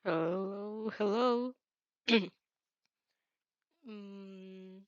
Hello, hello. Mm,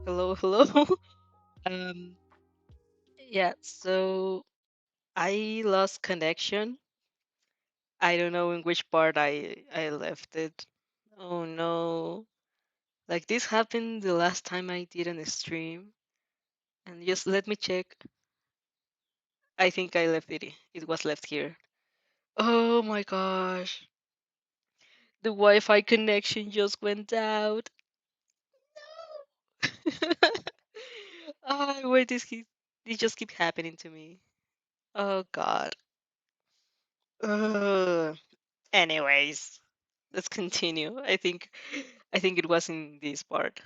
hello, hello. um, yeah, so I lost connection. I don't know in which part I left it. Oh no. Like this happened the last time I did an stream. And just let me check. I think I left it. It was left here. Oh my gosh. The Wi-Fi connection just went out. Why this just keep happening to me? Oh God. Ugh. Anyways, let's continue. I think it was in this part.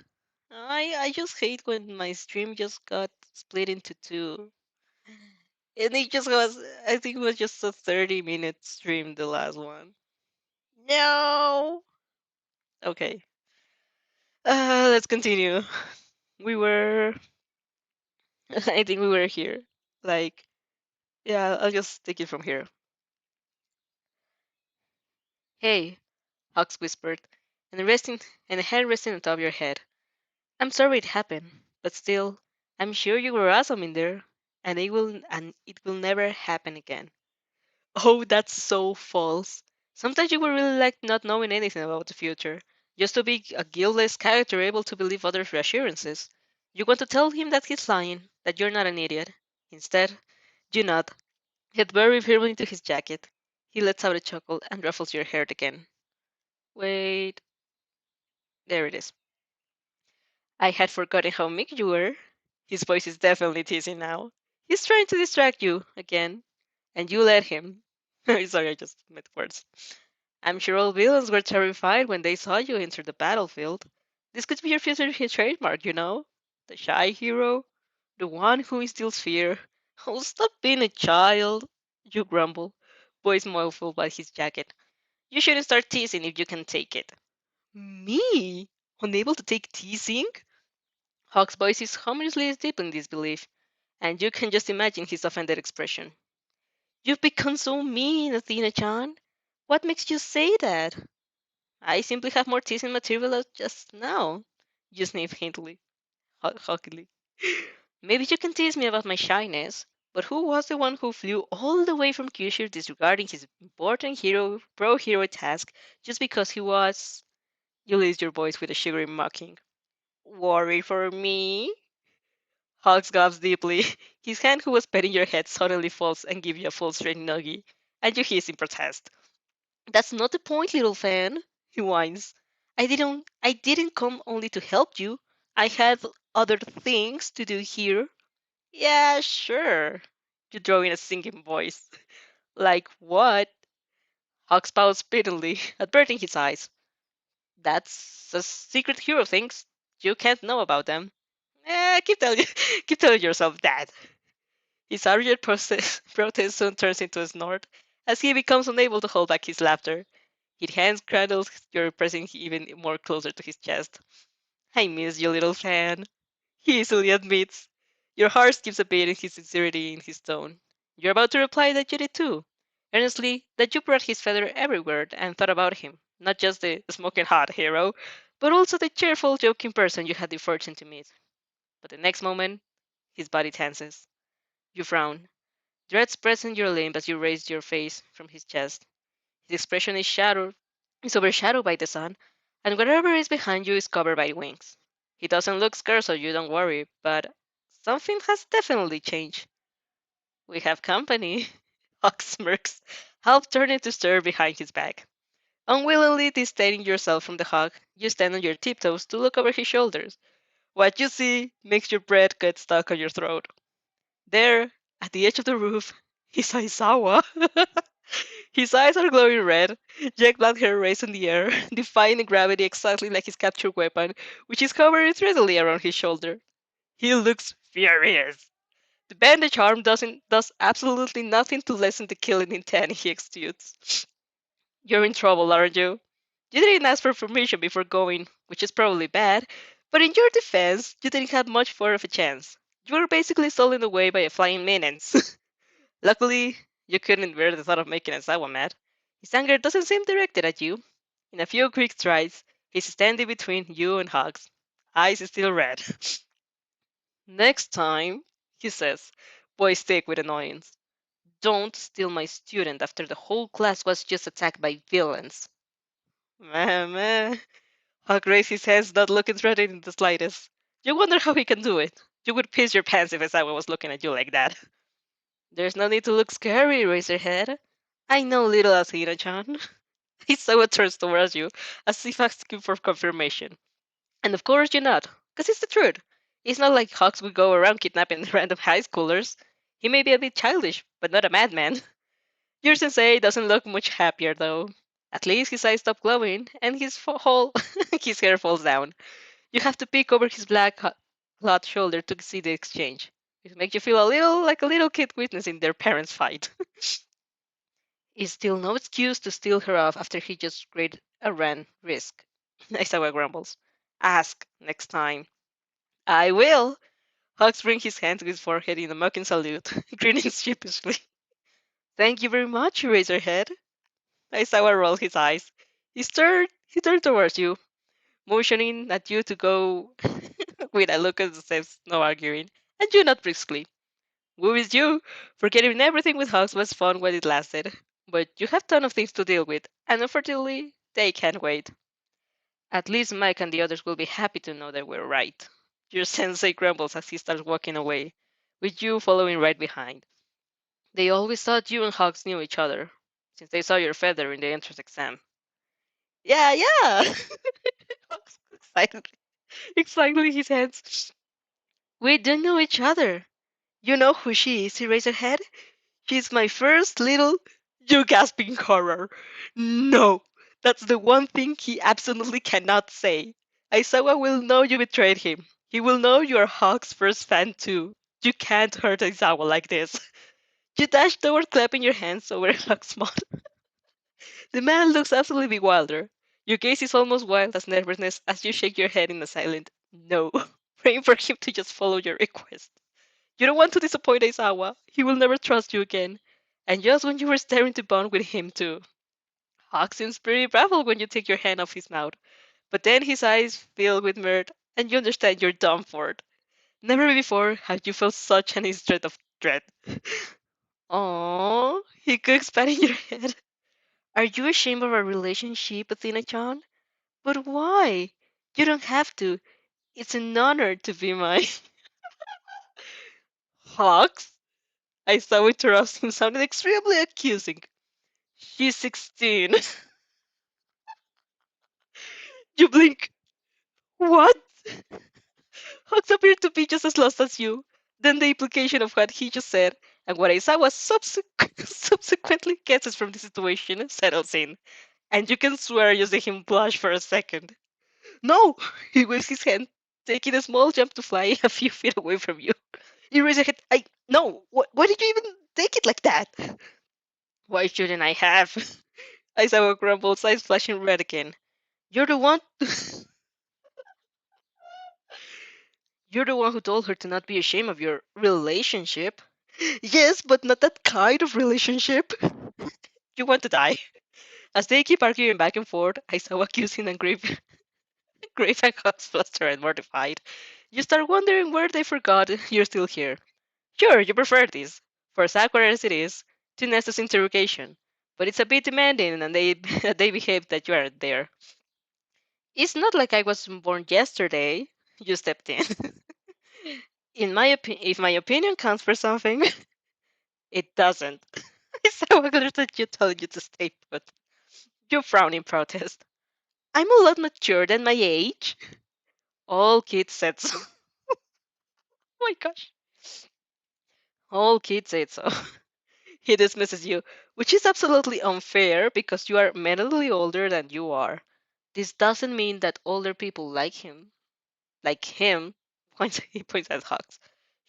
I just hate when my stream just got split into two. And it just was I think it was just a 30-minute stream, the last one. No. Okay. Let's continue. We were I think we were here. Like, yeah, I'll just take it from here. Hey, Hawks whispered, and a hand resting on top of your head. I'm sorry it happened, but still, I'm sure you were awesome in there, and it will never happen again. Oh, that's so false. Sometimes you will really like not knowing anything about the future, just to be a guiltless character able to believe others' reassurances. You want to tell him that he's lying, that you're not an idiot. Instead, you nod, head very firmly into his jacket. He lets out a chuckle and ruffles your hair again. Wait, there it is. I had forgotten how meek you were. His voice is definitely teasing now. He's trying to distract you again, and you let him. Sorry, I just made words. I'm sure all villains were terrified when they saw you enter the battlefield. This could be your future trademark, you know? The shy hero, the one who instills fear. Oh, stop being a child, you grumble, voice muffled by his jacket. You shouldn't start teasing if you can take it. Me? Unable to take teasing? Hawk's voice is humorously deep in disbelief, and you can just imagine his offended expression. You've become so mean, Athena-chan. What makes you say that? I simply have more teasing material just now. You sniff hintily, hawkily. Maybe you can tease me about my shyness, but who was the one who flew all the way from Kyushu disregarding his important pro-hero task just because he was... You raised your voice with a sugary mocking. Worried for me? Hawks gasps deeply. His hand who was petting your head suddenly falls and gives you a full straight nuggie, and you hiss in protest. That's not the point, little fan, he whines. I didn't come only to help you. I had other things to do here. Yeah, sure. You throw in a singing voice. Like what? Hawks pouts bitterly, averting his eyes. That's a secret hero things. You can't know about them. Keep telling yourself that. His urgent protest soon turns into a snort as he becomes unable to hold back his laughter. His hands cradle your pressing even more closer to his chest. I miss you, little fan. He easily admits. Your heart skips a beat in his sincerity in his tone. You're about to reply that you did too. Earnestly, that you brought his feather everywhere and thought about him. Not just the smoking hot hero, but also the cheerful, joking person you had the fortune to meet. But the next moment, his body tenses. You frown. Dread spreads in your limb as you raise your face from his chest. His expression is overshadowed by the sun, and whatever is behind you is covered by wings. He doesn't look scared, so you don't worry, but something has definitely changed. We have company. Hawk smirks, half turning to stare behind his back. Unwillingly distancing yourself from the hug, you stand on your tiptoes to look over his shoulders. What you see makes your breath get stuck on your throat. There, at the edge of the roof, is Aizawa. His eyes are glowing red, jet black hair raised in the air, defying gravity exactly like his captured weapon, which is covered threadily around his shoulder. He looks furious. The bandage arm does absolutely nothing to lessen the killing intent he exudes. You're in trouble, aren't you? You didn't ask for permission before going, which is probably bad, but in your defense, you didn't have much more of a chance. You were basically stolen away by a flying menace. Luckily, you couldn't bear the thought of making Asawa mad. His anger doesn't seem directed at you. In a few quick strides, he's standing between you and Hugs. Eyes still red. Next time, he says, voice thick with annoyance, don't steal my student after the whole class was just attacked by villains. Meh. Hug raised his hands, not looking threatening in the slightest. You wonder how he can do it. You would piss your pants if Asawa was looking at you like that. There's no need to look scary, Razorhead. I know little Asira-chan. Isawa turns towards you, as if asking for confirmation. And of course you're not, because it's the truth. It's not like Hawks would go around kidnapping random high schoolers. He may be a bit childish, but not a madman. Your sensei doesn't look much happier, though. At least his eyes stop glowing, and whole his hair falls down. You have to peek over his black cloth shoulder to see the exchange. It makes you feel a little like a little kid witnessing their parents fight. Is still no excuse to steal her off after he just created a ran risk. Aizawa grumbles. Ask next time. I will. Hawks brings his hand to his forehead in a mocking salute, grinning sheepishly. Thank you very much, Razorhead. Aizawa rolled his eyes. He turned towards you, motioning at you to go with a look that says no arguing, and you not briskly. Who is you? Forgetting everything with Hawks was fun while it lasted, but you have ton of things to deal with, and unfortunately, they can't wait. At least Mike and the others will be happy to know that we're right. Your sensei grumbles as he starts walking away, with you following right behind. They always thought you and Hawks knew each other, since they saw your feather in the entrance exam. Yeah, yeah! Hawks excitedly his hands. We don't know each other. You know who she is, Eraserhead? She's my first little. You gasping horror. No! That's the one thing he absolutely cannot say. Aizawa will know you betrayed him. He will know you're Hawk's first fan too. You can't hurt Aizawa like this. You dash toward clapping your hands over Hawk's mouth. The man looks absolutely bewildered. Your gaze is almost wild as nervousness as you shake your head in a silent no, praying for him to just follow your request. You don't want to disappoint Aizawa. He will never trust you again. And just when you were staring to bond with him too. Hawk seems pretty baffled when you take your hand off his mouth. But then his eyes fill with mirth, and you understand you're done for. Never before have you felt such an instant of dread. Aww, he cooks patting your head. Are you ashamed of our relationship, Athena-chan? But why? You don't have to. It's an honor to be my Hawks. I saw interrupts him sounded extremely accusing. She's 16. You blink. What? Hawks appeared to be just as lost as you. Then the implication of what he just said and what I saw was subsequently guesses from the situation settles in. And you can swear you see him blush for a second. No! He waves his hand, taking a small jump to fly a few feet away from you. You raise your head. No! Why did you even take it like that? Why shouldn't I have? Aizawa grumbles, eyes flashing red again. You're the one. You're the one who told her to not be ashamed of your relationship. Yes, but not that kind of relationship. You want to die. As they keep arguing back and forth, Aizawa accusing and grave and Hawks flustered and mortified. You start wondering where they forgot you're still here. Sure, you prefer this, for as awkward as it is, to Nesta's interrogation, but it's a bit demanding and they behave that you aren't there. It's not like I was born yesterday. You stepped in. If my opinion counts for something, it doesn't. It's so ugly that you telling you to stay put. You frown in protest. I'm a lot mature than my age. All kids said so. Oh my gosh. All kids said so. He dismisses you, which is absolutely unfair because you are mentally older than you are. This doesn't mean that older people like him, he points at Hawks,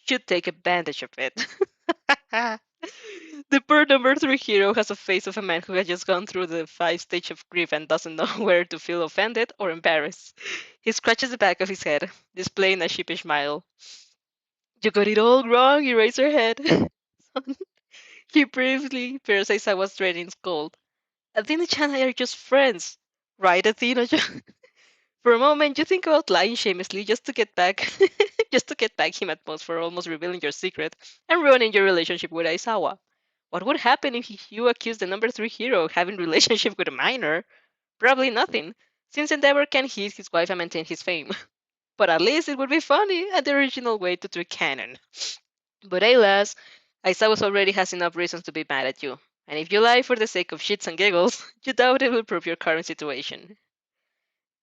should take advantage of it. The bird number three hero has a face of a man who has just gone through the 5 stages of grief and doesn't know where to feel offended or embarrassed. He scratches the back of his head, displaying a sheepish smile. You got it all wrong, you raise your head. He briefly parasites I was dreading scold. Athena-chan and I are just friends. Right, Athena-chan? For a moment, you think about lying shamelessly just to get back, just to get back him at most for almost revealing your secret and ruining your relationship with Aizawa. What would happen if you accused the number three hero of having relationship with a minor? Probably nothing, since Endeavor can hit his wife and maintain his fame. But at least it would be funny and the original way to trick canon. But alas, Aizawa already has enough reasons to be mad at you. And if you lie for the sake of shits and giggles, you doubt it will prove your current situation.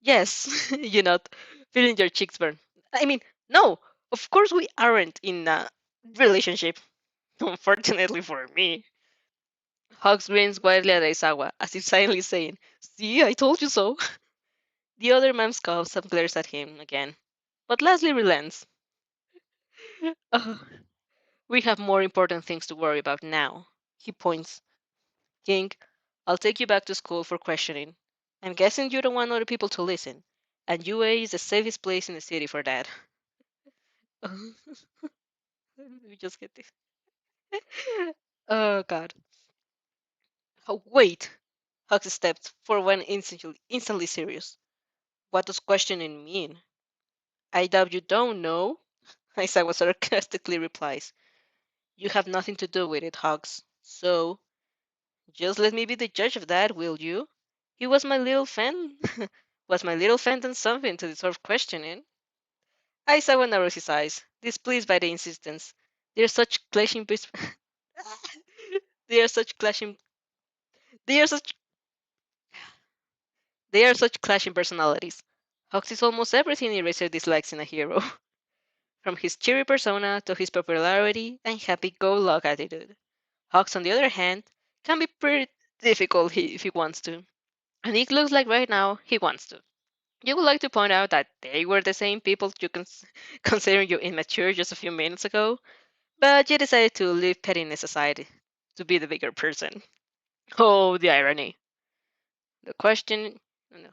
Yes, you not feeling your cheeks burn. I mean, no, of course we aren't in a relationship. Unfortunately for me. Hawks grins wildly at Aizawa, as if silently saying, See, I told you so. The other man scoffs and glares at him again, but lastly relents. "Ugh, we have more important things to worry about now. He points. King, I'll take you back to school for questioning. I'm guessing you don't want other people to listen, and UA is the safest place in the city for that. We just get this. Oh god. Oh, wait. Hux stepped for one instantly serious. What does questioning mean? I doubt you don't know. Isaac sarcastically replies. You have nothing to do with it, Hux. So, just let me be the judge of that, will you? He was my little fan. Was my little fan then something to deserve questioning? Isaac narrows his eyes, displeased by the insistence. They are such clashing they are such clashing they are such they are such clashing personalities. Hux is almost everything Eraser dislikes in a hero, from his cheery persona to his popularity and happy-go-lucky attitude. Hux, on the other hand, can be pretty difficult if he wants to. And it looks like right now he wants to. You would like to point out that they were the same people you consider you immature just a few minutes ago, but you decided to leave pettiness aside to be the bigger person. Oh, the irony. The question, no,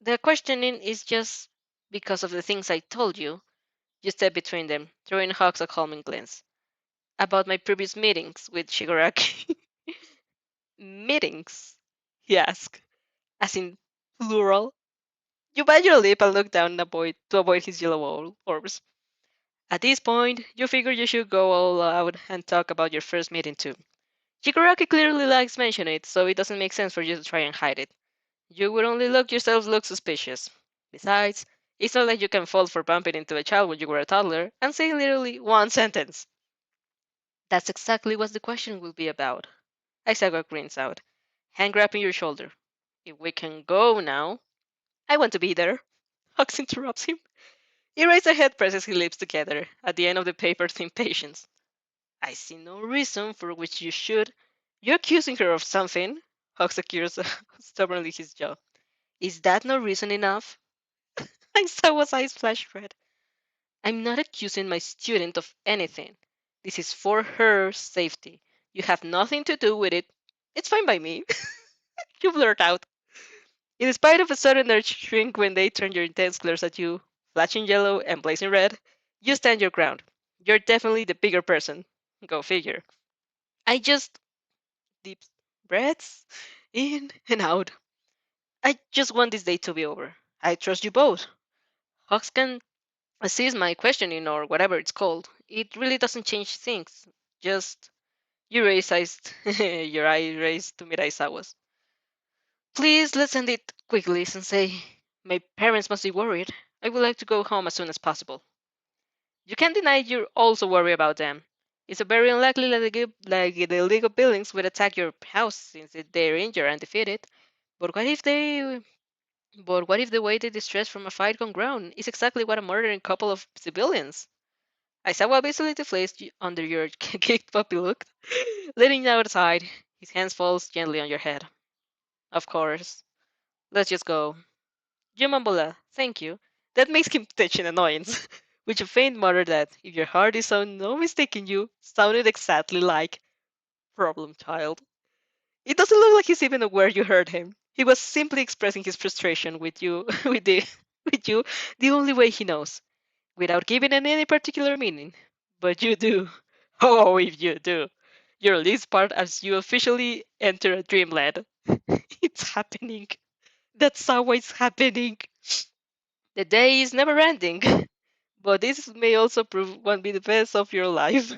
the questioning is just because of the things I told you. You step between them, throwing Hawks a calming glance. About my previous meetings with Shigaraki. Meetings? He asked, as in plural. You bite your lip and look down to avoid his yellow orbs. At this point, you figure you should go all out and talk about your first meeting too. Shigaraki clearly likes mentioning it, so it doesn't make sense for you to try and hide it. You would only look suspicious. Besides, it's not like you can fall for bumping into a child when you were a toddler and saying literally one sentence. That's exactly what the question will be about. Isaga grins out, hand grabbing your shoulder. If we can go now. I want to be there. Hux interrupts him. He raises a head, presses his lips together at the end of the paper thin patience. I see no reason for which you should. You're accusing her of something. Hux accused stubbornly his jaw. Is that no reason enough? Isawa's eyes flash red. I'm not accusing my student of anything. This is for her safety. You have nothing to do with it. It's fine by me. You blurt out. In spite of a sudden urge to shrink when they turn your intense glares at you, flashing yellow and blazing red, you stand your ground. You're definitely the bigger person. Go figure. I just deep breaths in and out. I just want this day to be over. I trust you both. Hawks can assist my questioning or whatever it's called. It really doesn't change things. Just you raised your eye raised to meet Aizawa's. Please let's end it quickly, Sensei. My parents must be worried. I would like to go home as soon as possible. You can't deny you're also worried about them. It's very unlikely that the League of Buildings would attack your house since they're injured and defeated. But what if they but what if the way they distress from a fight gone ground is exactly what a murdering couple of civilians? Aizawa basically deflates under your kicked puppy look, letting you outside. His hands falls gently on your head. Of course. Let's just go. Jumambola, thank you. That makes him touch an annoyance, with a faint mutter that, if your heart is so no mistaking you, sounded exactly like problem child. It doesn't look like he's even aware you heard him. He was simply expressing his frustration with you, with you, the only way he knows, without giving it any particular meaning. But you do. Oh, if you do. Your least part as you officially enter a dreamland. It's happening. That's how it's happening. The day is never ending, but this may also prove won't be the best of your life.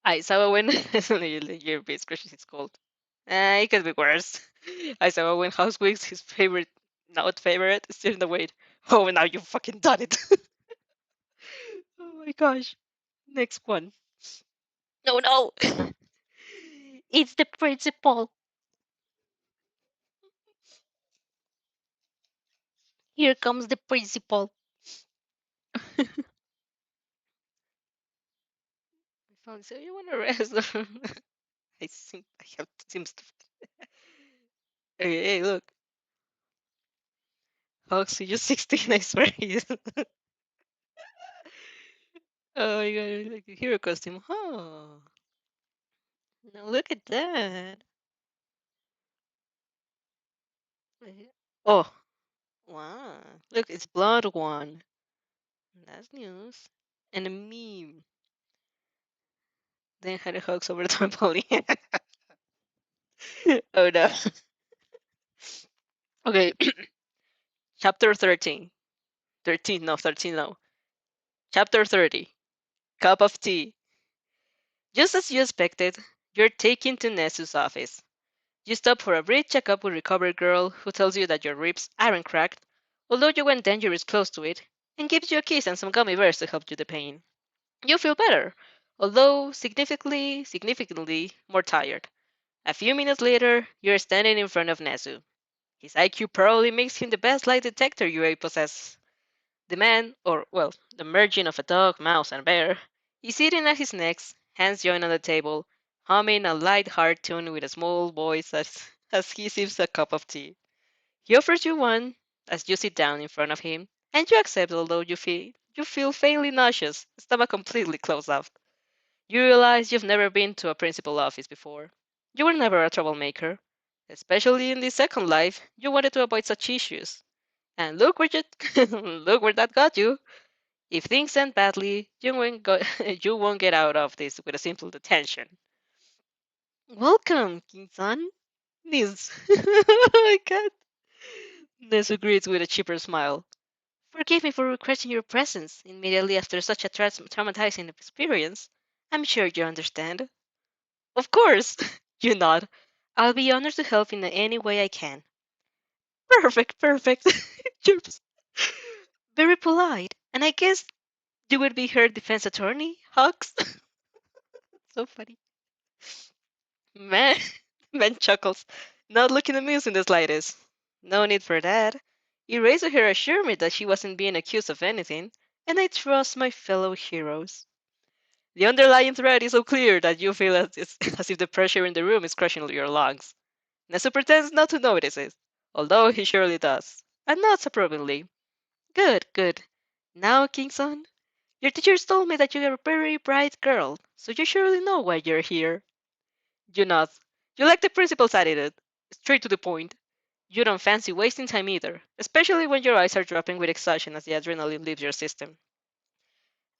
I saw when your base crush is cold. It could be worse. I saw when House Weeks, his favorite, not favorite, is still in the wait. Oh, now you fucking done it. Oh my gosh. Next one. No, no. It's the principal. Here comes the principal. So you want to rest? I have seems to. Hey, look. Hoxie, you're 16, I swear. Oh my god, like a hero costume. Huh. Now look at that. Oh, wow. Look, it's blood one. That's news. And a meme. Then had a hoax over the trampoline. Oh no. Okay, chapter 13. 13, no, 13, no. Chapter 30. Cup of tea. Just as you expected, you're taken to Nesu's office. You stop for a brief checkup with Recovery Girl, who tells you that your ribs aren't cracked, although you went dangerous close to it, and gives you a kiss and some gummy bears to help you the pain. You feel better, although significantly more tired. A few minutes later, you're standing in front of Nezu. His IQ probably makes him the best lie detector you may possess. The man, or well, the merging of a dog, mouse, and bear, is sitting at his neck, hands joined on the table, humming a light heart tune with a small voice as he sips a cup of tea. He offers you one as you sit down in front of him, and you accept although you feel faintly nauseous, stomach completely closed off. You realize you've never been to a principal office before. You were never a troublemaker. Especially in this second life, you wanted to avoid such issues. And look where you look where that got you. If things end badly, you won't get out of this with a simple detention. Welcome, King-san. Nis. Oh my god. Nes agrees with a cheaper smile. Forgive me for requesting your presence immediately after such a traumatizing experience. I'm sure you understand. Of course, you nod. I'll be honored to help in any way I can. Perfect, perfect. You're very polite. And I guess you would be her defense attorney, Hawks? So funny. Man, man chuckles, not looking amused in the slightest. No need for that. Eraserhair assured me that she wasn't being accused of anything, and I trust my fellow heroes. The underlying threat is so clear that you feel as if the pressure in the room is crushing your lungs. Nesu pretends not to notice it, although he surely does, and nods approvingly. Good, good. Now, Kingson, your teachers told me that you're a very bright girl, so you surely know why you're here. You nod. You like the principal's attitude. Straight to the point. You don't fancy wasting time either, especially when your eyes are dropping with exhaustion as the adrenaline leaves your system.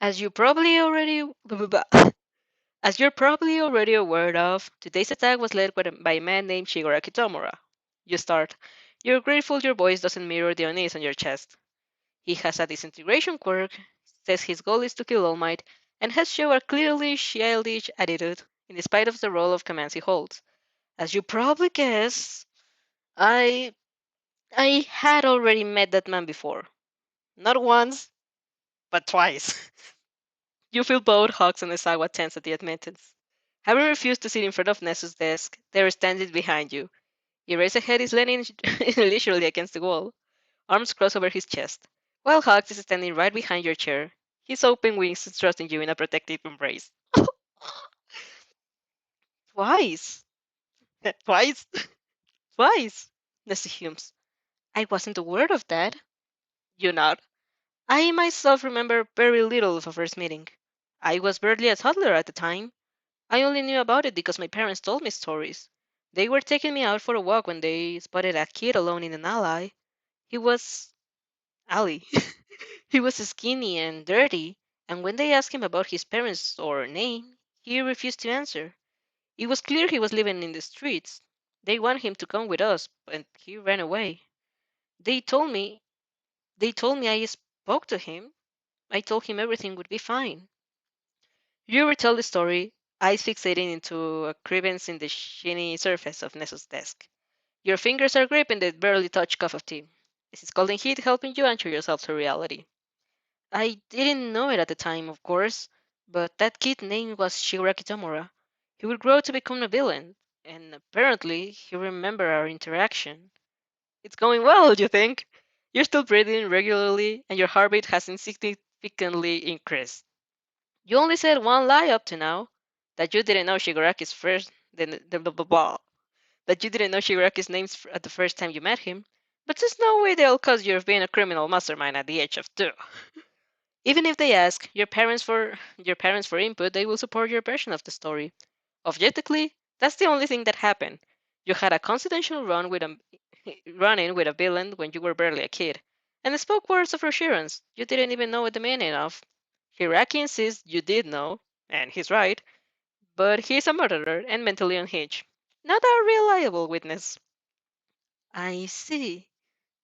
As you probably already As you're probably already aware of, today's attack was led by a man named Shigaraki Tomura. You start. You're grateful your voice doesn't mirror the unease on your chest. He has a disintegration quirk, says his goal is to kill All Might, and has shown a clearly childish attitude, in spite of the role of commands he holds. As you probably guess, I I had already met that man before. Not once, but twice. You feel both Hawks and Esawa tense at the admittance. Having refused to sit in front of Nesu's desk, they are standing behind you. Eraserhead head is leaning literally against the wall, arms crossed over his chest, while Hugs is standing right behind your chair, his open wings thrusting you in a protective embrace. Twice! Twice! Twice! Nessie fumes. I wasn't aware of that. You not. I myself remember very little of our first meeting. I was barely a toddler at the time. I only knew about it because my parents told me stories. They were taking me out for a walk when they spotted a kid alone in an alley. He was Ali. He was skinny and dirty, and when they asked him about his parents or name, he refused to answer. It was clear he was living in the streets. They wanted him to come with us, but he ran away. They told me they told me I spoke to him. I told him everything would be fine. You retell the story, eyes fixating into a crevice in the shiny surface of Nesso's desk. Your fingers are gripping the barely touched cup of tea. This is scalding heat helping you anchor yourself to reality. I didn't know it at the time, of course, but that kid's name was Shigaraki Tamura. He would grow to become a villain, and apparently he remembered our interaction. It's going well, you think? You're still breathing regularly, and your heartbeat has significantly increased. You only said one lie up to now, that you didn't know Shigaraki's first, the blah blah blah, that you didn't know Shigaraki's name at the first time you met him. But there's no way they'll cause you of being a criminal mastermind at the age of 2. Even if they ask your parents for input, they will support your version of the story. Objectively, that's the only thing that happened. You had a confidential run-in with a villain when you were barely a kid, and spoke words of assurance you didn't even know the meaning of. Hiraki insists you did know, and he's right, but he's a murderer and mentally unhinged. Not a reliable witness. I see.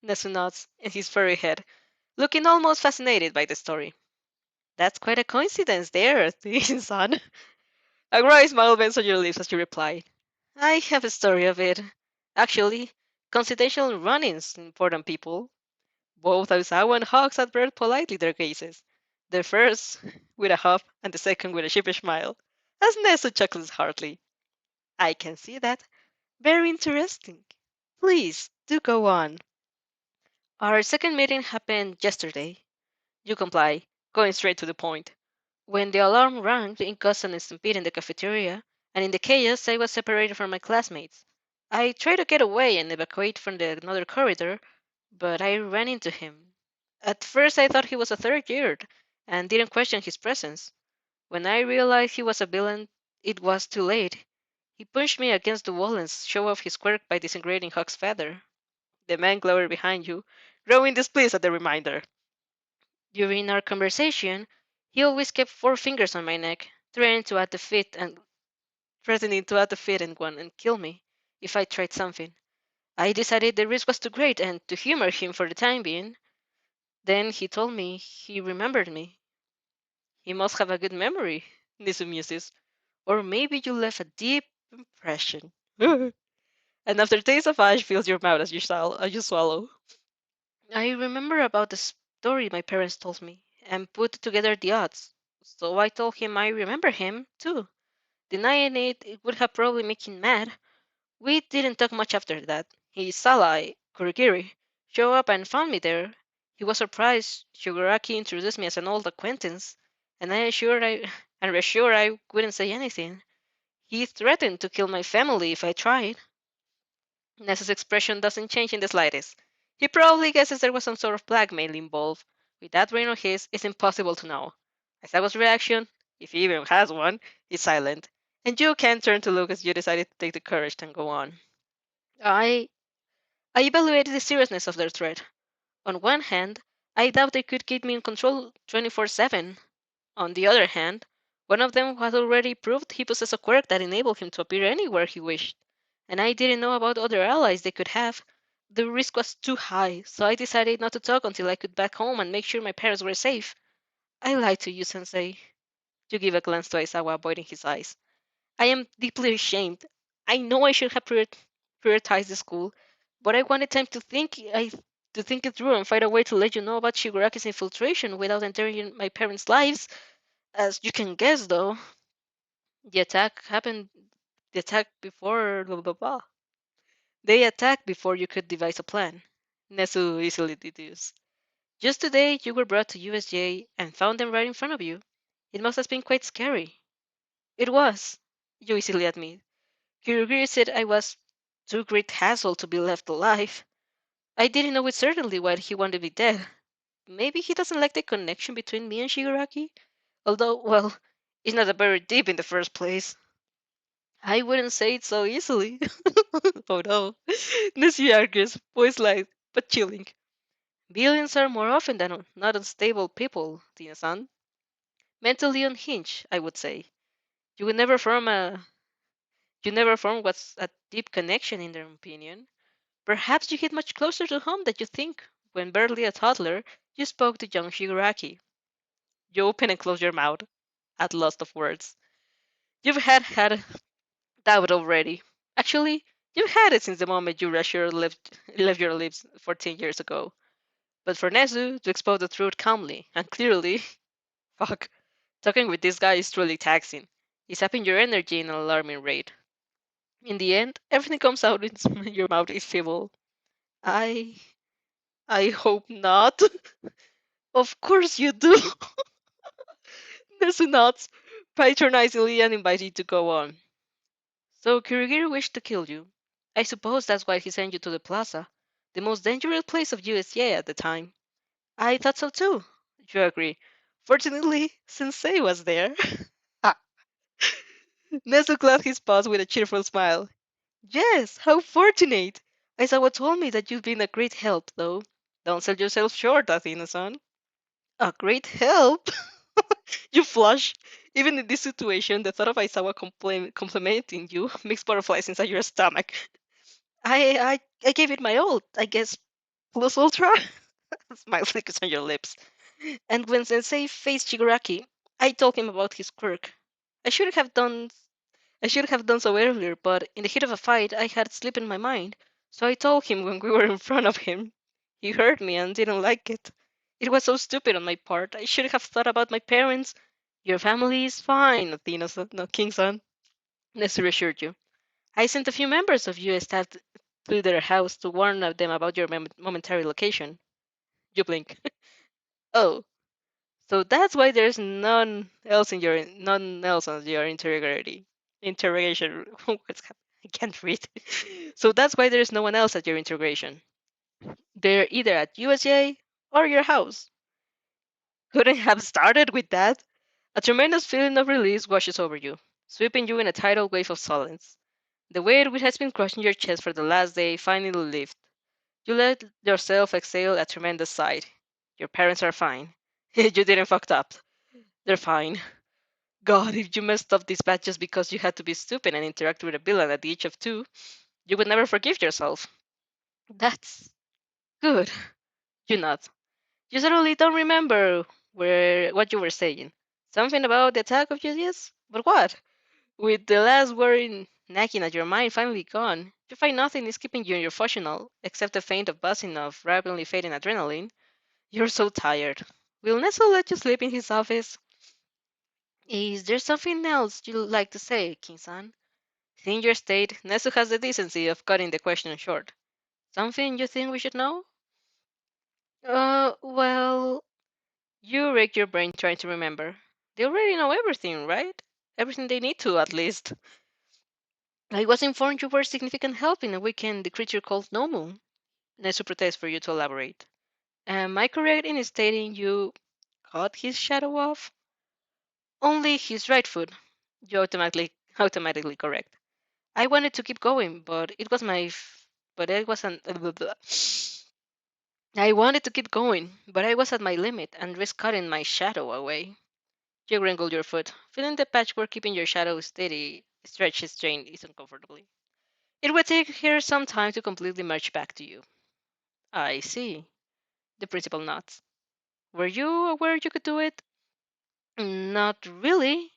Nesu nods in his furry head, looking almost fascinated by the story. That's quite a coincidence there, son. A wry smile bends on your lips as you reply. I have a story of it. Actually, confidential run-ins, important people. Both Aizawa and Hawks avert politely their gazes. The first with a huff and the second with a sheepish smile, as Nessa chuckles heartily. I can see that. Very interesting. Please, do go on. Our second meeting happened yesterday. You comply, going straight to the point. When the alarm rang, it caused an stampede in the cafeteria, and in the chaos, I was separated from my classmates. I tried to get away and evacuate from another corridor, but I ran into him. At first, I thought he was a third year and didn't question his presence. When I realized he was a villain, it was too late. He punched me against the wall and showed off his quirk by disintegrating Huck's feather. The man glowered behind you, growing displeased at the reminder. During our conversation, he always kept 4 fingers on my neck, threatening to add the fit and one and kill me if I tried something. I decided the risk was too great and to humor him for the time being. Then he told me he remembered me. He must have a good memory, Nisu muses. Or maybe you left a deep impression. An aftertaste of ash fills your mouth as you swallow. I remember about the story my parents told me and put together the odds. So I told him I remember him, too. Denying it would have probably made him mad. We didn't talk much after that. His ally, Kurigiri, showed up and found me there. He was surprised Shigaraki introduced me as an old acquaintance, and I reassured I wouldn't say anything. He threatened to kill my family if I tried. Nessa's expression doesn't change in the slightest. He probably guesses there was some sort of blackmail involved. With that brain of his, it's impossible to know. Aizawa's reaction, if he even has one, is silent, and you can't turn to look as you decided to take the courage and go on. I I evaluated the seriousness of their threat. On one hand, I doubt they could keep me in control 24/7. On the other hand, one of them had already proved he possessed a quirk that enabled him to appear anywhere he wished, and I didn't know about other allies they could have. The risk was too high, so I decided not to talk until I could back home and make sure my parents were safe. I lied to you, Sensei. You give a glance to Aizawa, avoiding his eyes. I am deeply ashamed. I know I should have prioritized the school, but I wanted time to think it through and find a way to let you know about Shigaraki's infiltration without entering my parents' lives. As you can guess, though, the attack happened. The attack before blah blah blah. They attacked before you could devise a plan. Nezu easily deduced. Just today, you were brought to USJ and found them right in front of you. It must have been quite scary. It was, you easily admit. Kirugiri said I was too great hassle to be left alive. I didn't know with certainty why he wanted me dead. Maybe he doesn't like the connection between me and Shigaraki? Although, well, it's not that very deep in the first place. I wouldn't say it so easily. Oh no. Nezu argues, voice light, but chilling. Billions are more often than not unstable people, Tina-san. Mentally unhinged, I would say. You would never form a you never form what's a deep connection in their opinion. Perhaps you hit much closer to home than you think. When barely a toddler, you spoke to young Shigaraki. You open and close your mouth, at loss of words. You've had doubt already. Actually, you've had it since the moment you left your lips 14 years ago. But for Nezu to expose the truth calmly and clearly, fuck, talking with this guy is truly taxing. He's sapping your energy in an alarming rate. In the end, everything comes out in your mouth is civil. I I hope not. Of course you do. Nezu nods patronizingly and invites you to go on. So Kirigiri wished to kill you. I suppose that's why he sent you to the plaza, the most dangerous place of USJ at the time. I thought so too. You agree. Fortunately, Sensei was there. Nezu clapped his paws with a cheerful smile. Yes, how fortunate! Aizawa told me that you've been a great help, though. Don't sell yourself short, Athena-san. A great help? You flush. Even in this situation, the thought of Aizawa complimenting you makes butterflies inside your stomach. I gave it my all, I guess. Plus ultra? Smile flickers on your lips. And when Sensei faced Shigaraki, I told him about his quirk. I should have done I should have done so earlier, but in the heat of a fight I had slipped in my mind, so I told him when we were in front of him. He heard me and didn't like it. It was so stupid on my part. I should have thought about my parents. Your family is fine, Athena, no, King-san. Nestor assured you. I sent a few members of US staff to their house to warn them about your momentary location. You blink. Oh, so that's why there's none else on your interrogation. I can't read. So that's why there's no one else at your integration. They're either at USJ or your house. Couldn't have started with that. A tremendous feeling of release washes over you, sweeping you in a tidal wave of silence. The weight which has been crushing your chest for the last day finally lifts. You let yourself exhale a tremendous sigh. Your parents are fine. You didn't fuck up. They're fine. God, if you messed up this bad just because you had to be stupid and interact with a villain at the age of 2, you would never forgive yourself. That's good. You nod. You suddenly don't remember what you were saying. Something about the attack of Julius? But what? With the last word nagging at your mind finally gone, you find nothing is keeping you in your functional, except the faint of buzzing of rapidly fading adrenaline. You're so tired. Will Nestle let you sleep in his office? Is there something else you'd like to say, King-san? Seeing your state, Nesu has the decency of cutting the question short. Something you think we should know? Well, you rake your brain trying to remember. They already know everything, right? Everything they need to, at least. I was informed you were significant help in a weekend the creature called Nomu. Nesu protests for you to elaborate. Am I correct in stating you cut his shadow off? Only his right foot. You automatically correct. I wanted to keep going, but it was but it wasn't. I wanted to keep going, but I was at my limit and risked cutting my shadow away. You wrinkled your foot, feeling the patchwork keeping your shadow steady, stretched strained uncomfortably. It would take her some time to completely merge back to you. I see. The principal nods. Were you aware you could do it? Not really.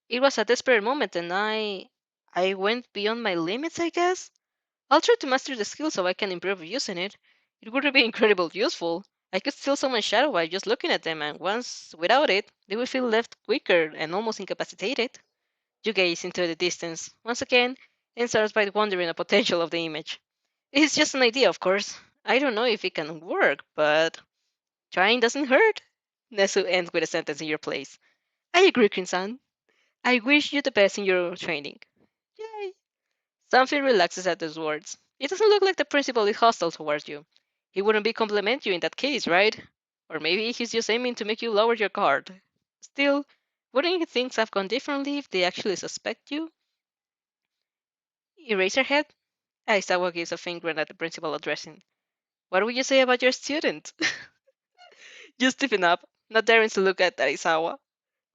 It was a desperate moment and I went beyond my limits, I guess. I'll try to master the skill so I can improve using it. It would be incredibly useful. I could steal someone's shadow by just looking at them, and once without it, they would feel left weaker and almost incapacitated. You gaze into the distance, once again, and starts by wondering the potential of the image. It's just an idea, of course. I don't know if it can work, but trying doesn't hurt. Nesu ends with a sentence in your place. I agree, Crimson. I wish you the best in your training. Yay! Something relaxes at those words. It doesn't look like the principal is hostile towards you. He wouldn't be compliment you in that case, right? Or maybe he's just aiming to make you lower your guard. Still, wouldn't things have gone differently if they actually suspect you? Eraserhead? Aizawa gives a finger at the principal addressing. What would you say about your student? You stiffen up, not daring to look at Aizawa.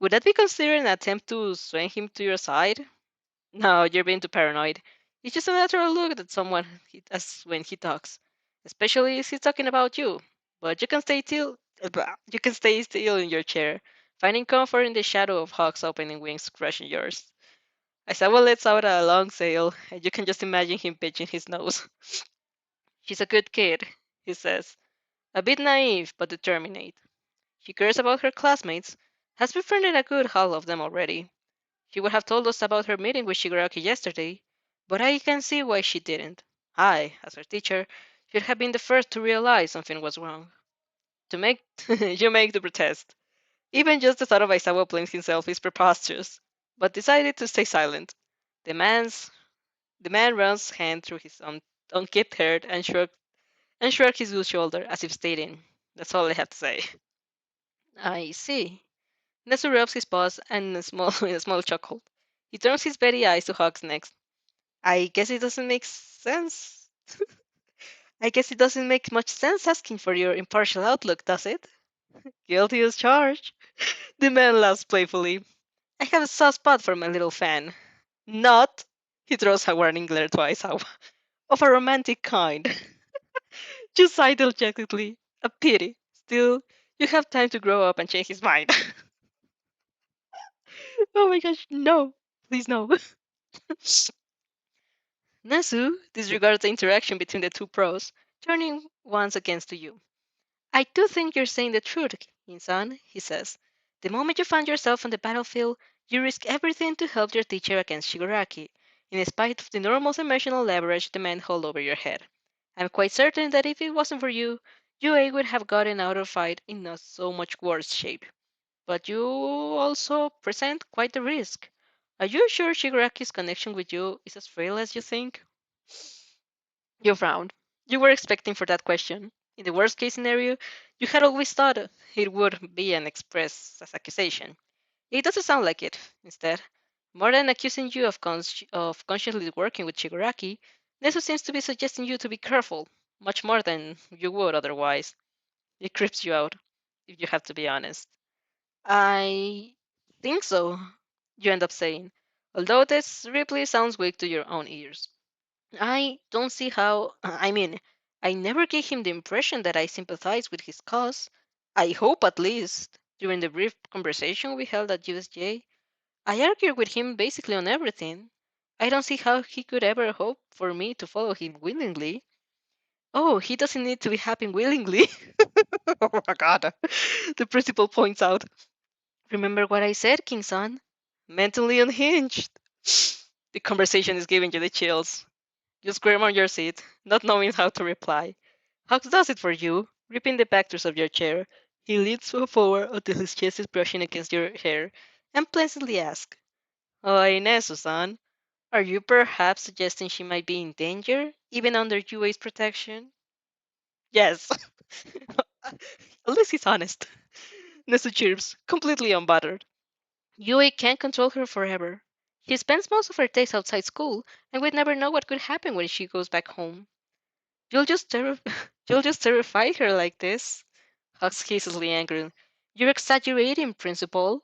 Would that be considered an attempt to sway him to your side? No, you're being too paranoid. It's just a natural look at someone as when he talks, especially if he's talking about you. But you can stay still in your chair, finding comfort in the shadow of Hawk's opening wings crushing yours. Aizawa lets out a long sail, and you can just imagine him pitching his nose. She's a good kid, he says, a bit naive but determined. She cares about her classmates, has befriended a good haul of them already. She would have told us about her meeting with Shigaraki yesterday, but I can see why she didn't. I, as her teacher, should have been the first to realize something was wrong. To make you make the protest. Even just the thought of Aizawa blaming himself is preposterous, but decided to stay silent. The man's the man runs hand through his unkempt hair and shrugged his good shoulder as if stating, "That's all I have to say." I see. Nesu rubs his paws and in a small chuckle. He turns his beady eyes to Hawks next. I guess it doesn't make sense. I guess it doesn't make much sense asking for your impartial outlook, does it? Guilty as charged. The man laughs playfully. I have a soft spot for my little fan. Not, he throws a warning glare twice out, of a romantic kind. Just sighed dejectedly. A pity. Still, you have time to grow up and change his mind. Oh my gosh, no. Please no. Nasu disregards the interaction between the two pros, turning once against to you. I do think you're saying the truth, Insan, he says. The moment you find yourself on the battlefield, you risk everything to help your teacher against Shigaraki, in spite of the enormous emotional leverage the men hold over your head. I'm quite certain that if it wasn't for you, UA would have gotten out of the fight in not so much worse shape. But you also present quite the risk. Are you sure Shigaraki's connection with you is as real as you think? You frowned. You were expecting for that question. In the worst case scenario, you had always thought it would be an express as accusation. It doesn't sound like it. Instead, more than accusing you of consciously working with Shigaraki, Nesu seems to be suggesting you to be careful, much more than you would otherwise. It creeps you out, if you have to be honest. I think so, you end up saying, although this Ripley sounds weak to your own ears. I don't see how. I mean, I never gave him the impression that I sympathize with his cause. I hope, at least, during the brief conversation we held at USJ, I argued with him basically on everything. I don't see how he could ever hope for me to follow him willingly. Oh, he doesn't need to be happy willingly. Oh my god. The principal points out. Remember what I said, King-san? Mentally unhinged. The conversation is giving you the chills. You squirm on your seat, not knowing how to reply. Hux does it for you, gripping the backtors of your chair. He leans forward until his chest is brushing against your hair, and pleasantly asks, "Oh, Inez-san, are you perhaps suggesting she might be in danger, even under UA's protection?" Yes. At least he's honest. Nesu chirps, completely unbothered. UA can't control her forever. She spends most of her days outside school, and we'd never know what could happen when she goes back home. You'll just you'll just terrify her like this. Hugs hastily angry. You're exaggerating, Principal.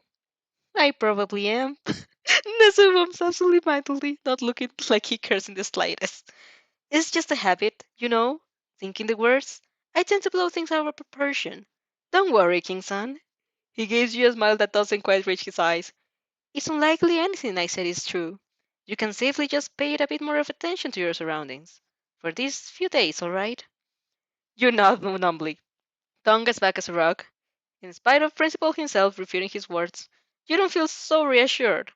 I probably am. Nezu bumps absolutely mightily, not looking like he cares in the slightest. It's just a habit, you know, thinking the worst. I tend to blow things out of proportion. Don't worry, King-san. He gives you a smile that doesn't quite reach his eyes. It's unlikely anything I said is true. You can safely just pay a bit more of attention to your surroundings. For these few days, all right? You nod numbly, tongue as back as a rock. In spite of Principal himself refuting his words, you don't feel so reassured.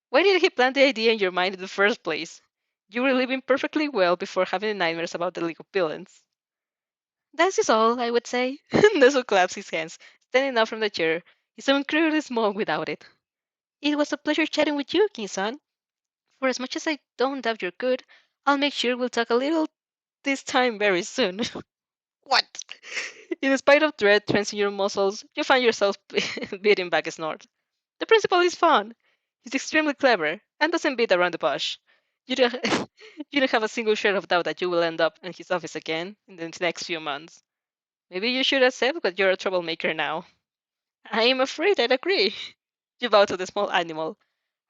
Why did he plant the idea in your mind in the first place? You were living perfectly well before having nightmares about the League of Villains. That is all, I would say. Nestle claps his hands, standing up from the chair. He's so incredibly small without it. It was a pleasure chatting with you, King-san. For as much as I don't doubt you're good, I'll make sure we'll talk a little this time very soon. What? In spite of dread tensing your muscles, you find yourself beating back a snort. The principal is fun. He's extremely clever and doesn't beat around the bush. You don't, you don't have a single shred of doubt that you will end up in his office again in the next few months. Maybe you should accept that you're a troublemaker now. I am afraid I'd agree. You bow to the small animal.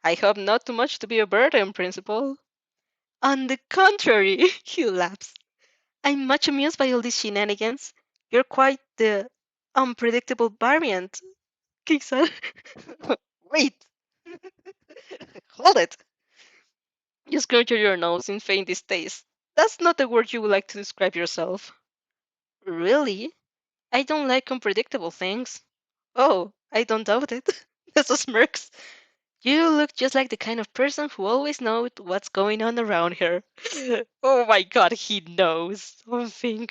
I hope not too much to be a burden, Principal. On the contrary, he laughs. I'm much amused by all these shenanigans. You're quite the unpredictable variant, Kixar. Wait, hold it. You scrunch your nose in faint distaste. That's not the word you would like to describe yourself. Really? I don't like unpredictable things. Oh, I don't doubt it. That's a smirks. You look just like the kind of person who always knows what's going on around here. Oh my god, he knows something.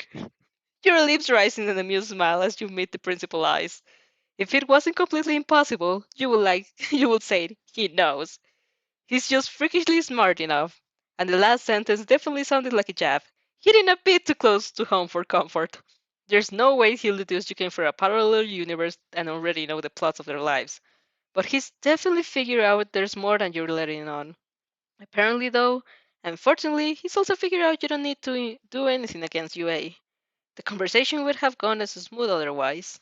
Your lips rise in an amused smile as you meet the principal eyes. If it wasn't completely impossible, you would say he knows. He's just freakishly smart enough. And the last sentence definitely sounded like a jab, hitting a bit too close to home for comfort. There's no way he'll deduce you came from a parallel universe and already know the plots of their lives. But he's definitely figured out there's more than you're letting on. Apparently, though, unfortunately, he's also figured out you don't need to do anything against UA. The conversation would have gone as smooth otherwise.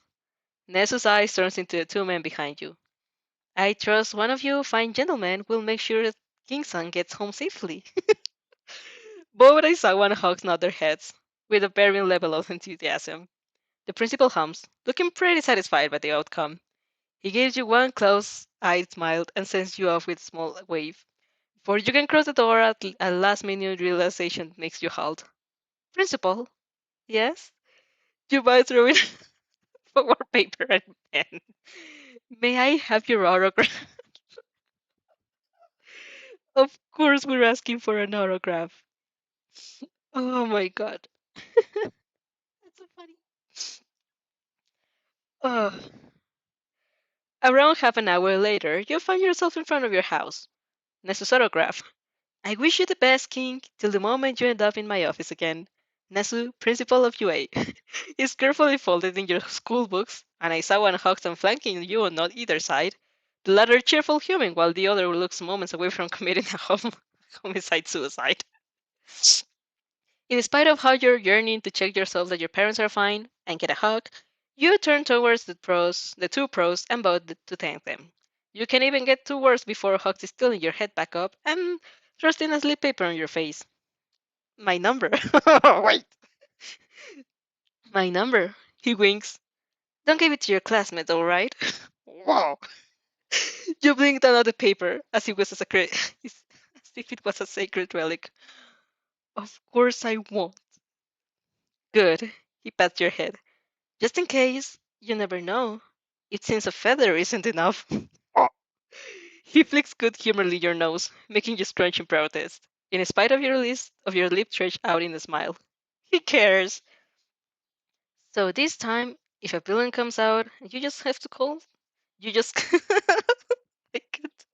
Nesu's eyes turns into the two men behind you. I trust one of you fine gentlemen will make sure that King-san gets home safely. Both Aizawa Hawks nod their heads, with a varying level of enthusiasm. The principal hums, looking pretty satisfied by the outcome. He gives you one close-eyed smile and sends you off with a small wave. Before you can cross the door, a last-minute realization makes you halt. Principal? Yes? You both throw in for paper and pen. May I have your autograph? Of course, we're asking for an autograph. Oh my god. That's so funny. Oh. Around half an hour later, you find yourself in front of your house. Nesu's autograph. I wish you the best, King, till the moment you end up in my office again. Nesu, principal of UA. Is carefully folded in your school books, and I saw one hugged and flanking you on either side. The latter cheerful humming, while the other looks moments away from committing a homicide suicide. In spite of how you're yearning to check yourself that your parents are fine and get a hug, you turn towards the two pros, and bow to thank them. You can even get two words before Hux is stealing your head back up and thrusting a slip paper on your face. My number. Wait. My number. He winks. Don't give it to your classmates, all right? Wow. You blink down at the paper as it was a sacred, as if it was a sacred relic. Of course I won't. Good. He pats your head. Just in case, you never know. It seems a feather isn't enough. He flicks good humoredly your nose, making you scrunch in protest, in spite of your lip stretched out in a smile. He cares. So this time, if a villain comes out, you just have to call. You just. I can't.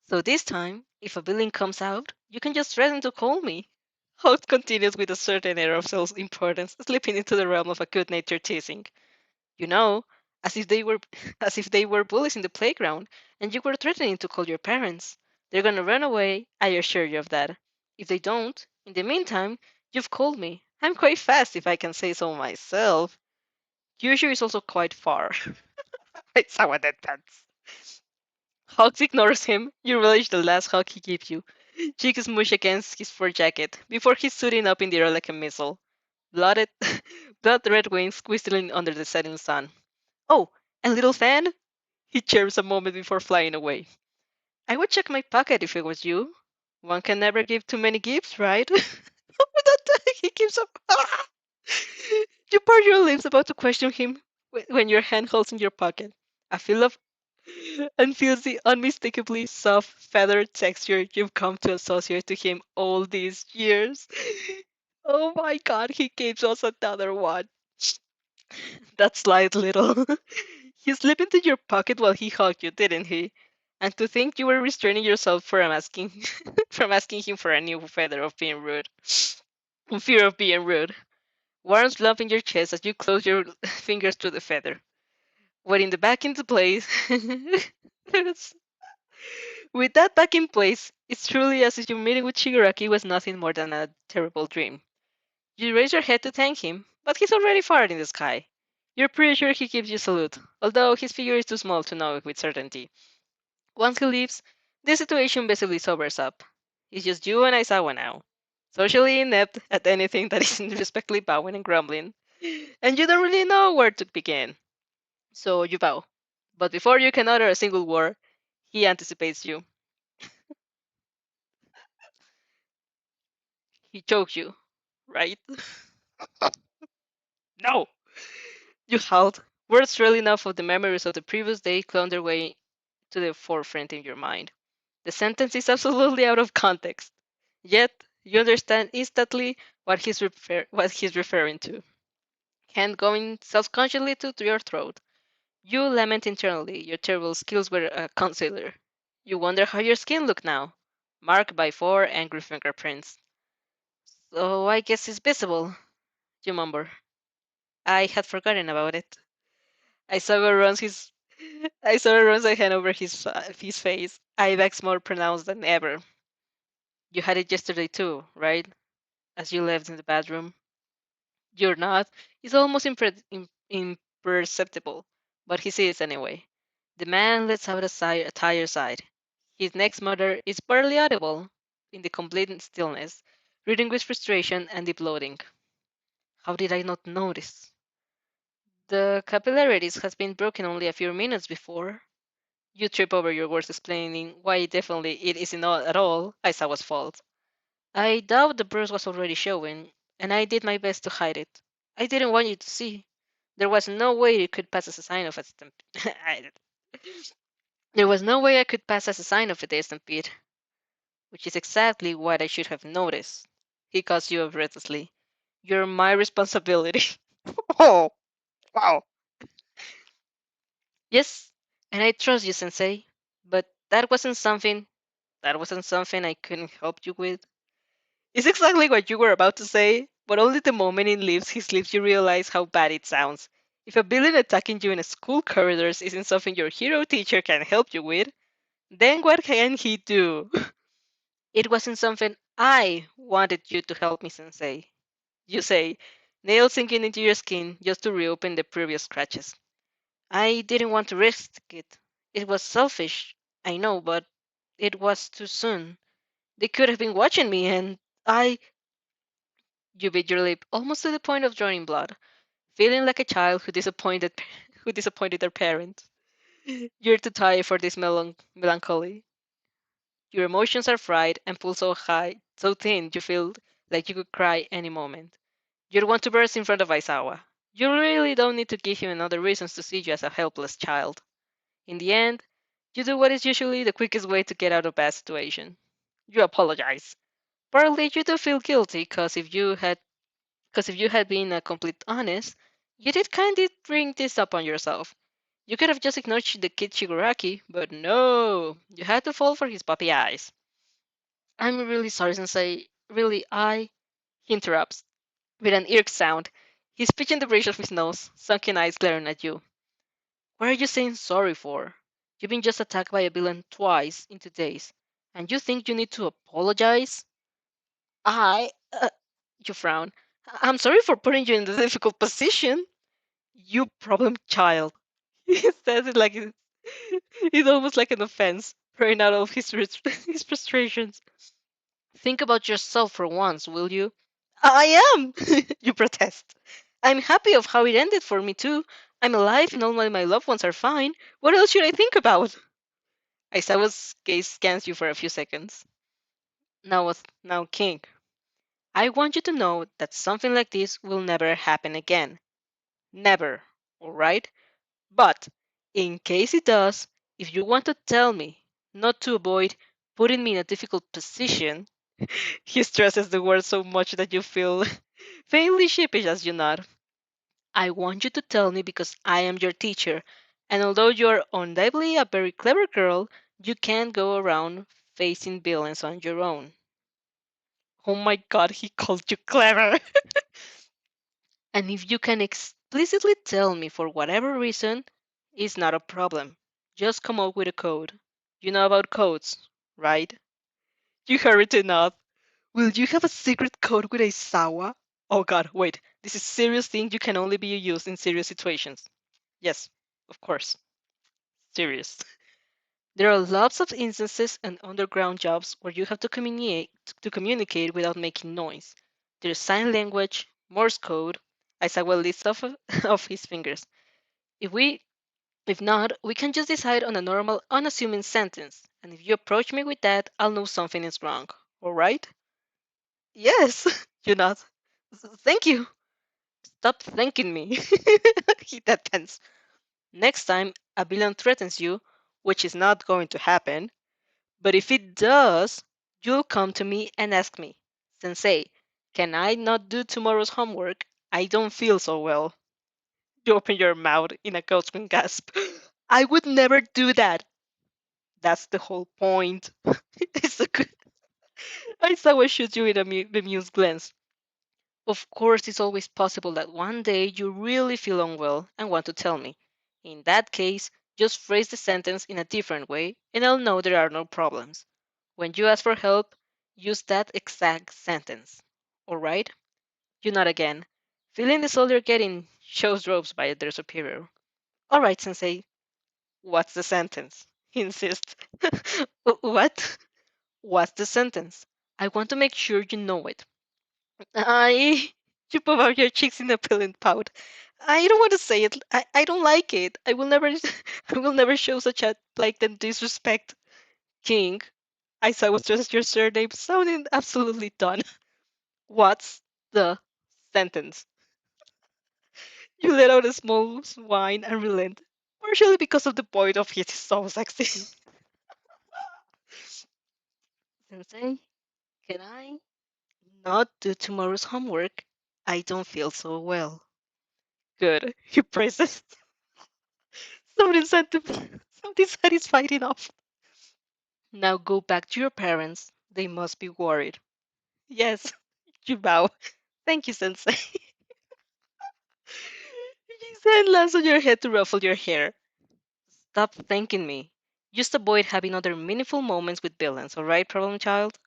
So this time, if a villain comes out, you can just threaten to call me. Holt continues with a certain air of self-importance, slipping into the realm of a good-natured teasing. You know, as if they were as if they were bullies in the playground and you were threatening to call your parents. They're gonna run away, I assure you of that. If they don't, in the meantime, you've called me. I'm quite fast if I can say so myself. Kyushu is also quite far. It's our dead pants. Hawks ignores him. You relish the last hug he gives you. Cheeks smush against his fur jacket before he's shooting up in the air like a missile. Blooded, blood red wings whistling under the setting sun. Oh, and little fan? He chirps a moment before flying away. I would check my pocket if it was you. One can never give too many gifts, right? He keeps up. You part your lips about to question him when your hand holds in your pocket. A feel of and feels the unmistakably soft feather texture you've come to associate to him all these years. Oh my god, he gave us another one. That slight little. He slipped into your pocket while he hugged you, didn't he? And to think you were restraining yourself from asking from asking him for a new feather of being rude. Fear of being rude. Warmth lump in your chest as you close your fingers to the feather. Wetting the back into place. With that back in place, it's truly as if your meeting with Shigaraki was nothing more than a terrible dream. You raise your head to thank him, but he's already far in the sky. You're pretty sure he gives you a salute, although his figure is too small to know with certainty. Once he leaves, the situation basically sobers up. It's just you and Aizawa now, socially inept at anything that isn't respectfully bowing and grumbling, and you don't really know where to begin. So you bow. But before you can utter a single word, he anticipates you. He chokes you, right? No! You howled. Words trail enough of the memories of the previous day clone their way to the forefront in your mind. The sentence is absolutely out of context. Yet, you understand instantly what he's referring to. Hand going self-consciously to your throat. You lament internally your terrible skills were a concealer. You wonder how your skin looked now, marked by 4 angry fingerprints. So I guess it's visible, you mumble. I had forgotten about it. I saw her runs his I saw her runs a hand over his face. Ibex more pronounced than ever. You had it yesterday too, right? As you left in the bathroom. You're not. It's almost imperceptible, but he sees anyway. The man lets out a tired sigh. His next mutter is barely audible in the complete stillness, reading with frustration and deep bloating. How did I not notice? The capillarities has been broken only a few minutes before. You trip over your words explaining why definitely it isn't at all Aizawa's fault. I doubt the bruise was already showing, and I did my best to hide it. I didn't want you to see. There was no way it could pass as a sign of a stampede. There was no way I could pass as a sign of a stampede, which is exactly what I should have noticed. He calls you up breathlessly. You're my responsibility. Oh, wow. Yes, and I trust you, Sensei. But that wasn't something I couldn't help you with. It's exactly what you were about to say, but only the moment it leaves his lips you realize how bad it sounds. If a villain attacking you in a school corridors isn't something your hero teacher can help you with, then what can he do? It wasn't something I wanted you to help me, Sensei. You say, nails sinking into your skin just to reopen the previous scratches. I didn't want to risk it. It was selfish, I know, but it was too soon. They could have been watching me, and I. You bit your lip almost to the point of drawing blood, feeling like a child who disappointed their parents. You're too tired for this melancholy. Your emotions are fried and pulled so high, so thin you feel like you could cry any moment. You want to burst in front of Aizawa. You really don't need to give him another reasons to see you as a helpless child. In the end, you do what is usually the quickest way to get out of a bad situation. You apologize. Partly you do feel guilty because if you had been a complete honest, you did kind of bring this up on yourself. You could have just ignored the kid Shigaraki, but no, you had to fall for his puppy eyes. I'm really sorry, Sensei. Really, He interrupts with an irk sound. His speech in the bridge of his nose, sunken eyes glaring at you. What are you saying sorry for? You've been just attacked by a villain twice in 2 days, and you think you need to apologize? I. You frown. I'm sorry for putting you in this difficult position. You problem child. He says it like it's almost like an offense, throwing out of his frustrations. Think about yourself for once, will you? I am, you protest. I'm happy of how it ended for me too. I'm alive and all my loved ones are fine. What else should I think about? Aizawa's gaze scans you for a few seconds. Now, King, I want you to know that something like this will never happen again. Never, alright? But, in case it does, If you want to tell me not to avoid putting me in a difficult position, he stresses the word so much that you feel faintly sheepish as you nod. I want you to tell me because I am your teacher, and although you're undoubtedly a very clever girl, you can't go around facing villains on your own. Oh my god, he called you clever! And if you can explicitly tell me for whatever reason, it's not a problem. Just come up with a code. You know about codes, right? You hurry to nod. Will you have a secret code with a Sawa? Oh god, wait. This is serious thing you can only be used in serious situations. Yes, of course. Serious. There are lots of instances and underground jobs where you have to communicate without making noise. There's sign language, Morse code. I saw a list of of his fingers. If we if not, we can just decide on a normal, unassuming sentence. And if you approach me with that, I'll know something is wrong. All right? Yes, you nod. Thank you. Stop thanking me. Hit that tense. Next time a villain threatens you, which is not going to happen, but if it does, you'll come to me and ask me, Sensei, can I not do tomorrow's homework? I don't feel so well. You open your mouth in a gasping gasp. I would never do that. That's the whole point. It's a good. I saw I shoot you in a bemused glance. Of course, it's always possible that one day you really feel unwell and want to tell me. In that case, just phrase the sentence in a different way and I'll know there are no problems. When you ask for help, use that exact sentence. Alright? You nod again. Feeling the soldier getting shows ropes by their superior. Alright, Sensei. What's the sentence? He insists. What? What's the sentence? I want to make sure you know it. I. You puff out your cheeks in a pillant pout. I don't want to say it. I don't like it. I will never I will never show such a blatant disrespect. King, I saw was just your surname sounding absolutely done. What's the sentence? You let out a small whine and relent, partially because of the point of his so sexy. Sensei, can I not do tomorrow's homework? I don't feel so well. Good. He praises. Something satisfied enough. Now go back to your parents. They must be worried. Yes, you bow. Thank you, Sensei. His hand lands on your head to ruffle your hair. Stop thanking me. Just avoid having other meaningful moments with villains, alright, problem child?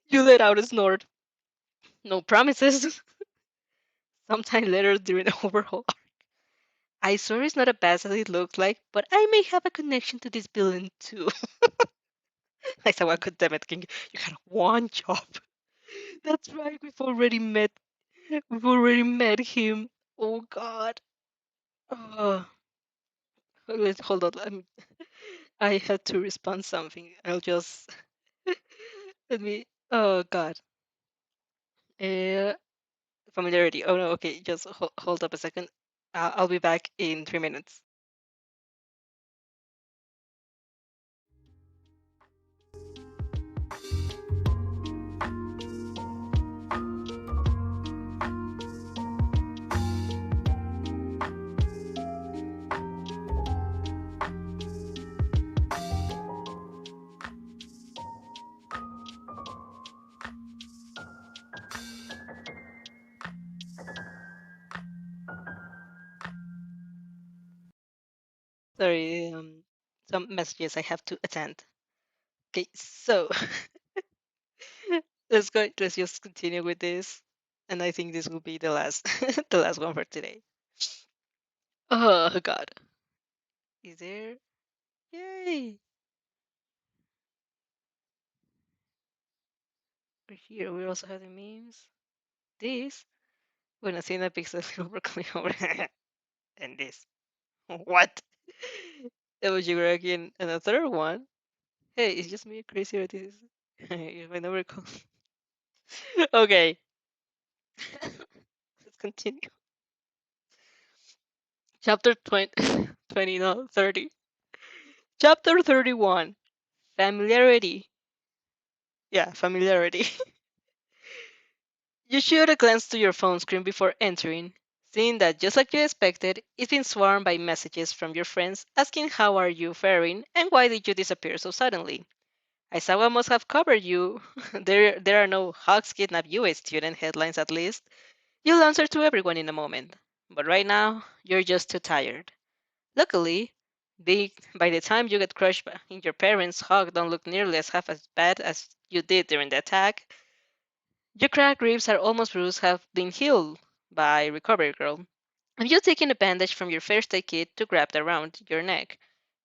You let out a snort. No promises. Sometime later during the overhaul. I swear it's not as bad as it looks like, but I may have a connection to this villain too. I said, well, good damn it, King. You had one job. That's right, we've already met him. Oh god. Let's hold on. I had to respond something. I'll just let me. Oh god. Uh, familiarity. Oh no. Okay, just hold up a second. I'll be back in 3 minutes. Sorry. Some messages I have to attend. Okay, so let's go. Let's just continue with this, and I think this will be the last, the last one for today. Oh god. Is there? Yay! We're here. We also have the memes. This. Bueno, sí, una pixel broccoli over and this. What? Emoji again. And the third one. Hey, it's just me crazy or this. If I never recall. Okay. Let's continue. Chapter 20, 20 no, 30. Chapter 31. Familiarity. Yeah, familiarity. You shoot a glance to your phone screen before entering, seeing that just like you expected, it's been swarmed by messages from your friends asking how are you faring and why did you disappear so suddenly. Aizawa must have covered you. There are no Hawks kidnap you student headlines at least. You'll answer to everyone in a moment. But right now, you're just too tired. Luckily, by the time you get crushed in your parents' hug don't look nearly as half as bad as you did during the attack. Your cracked ribs are almost bruised have been healed by Recovery Girl. And you taking a bandage from your first aid kit to wrap around your neck,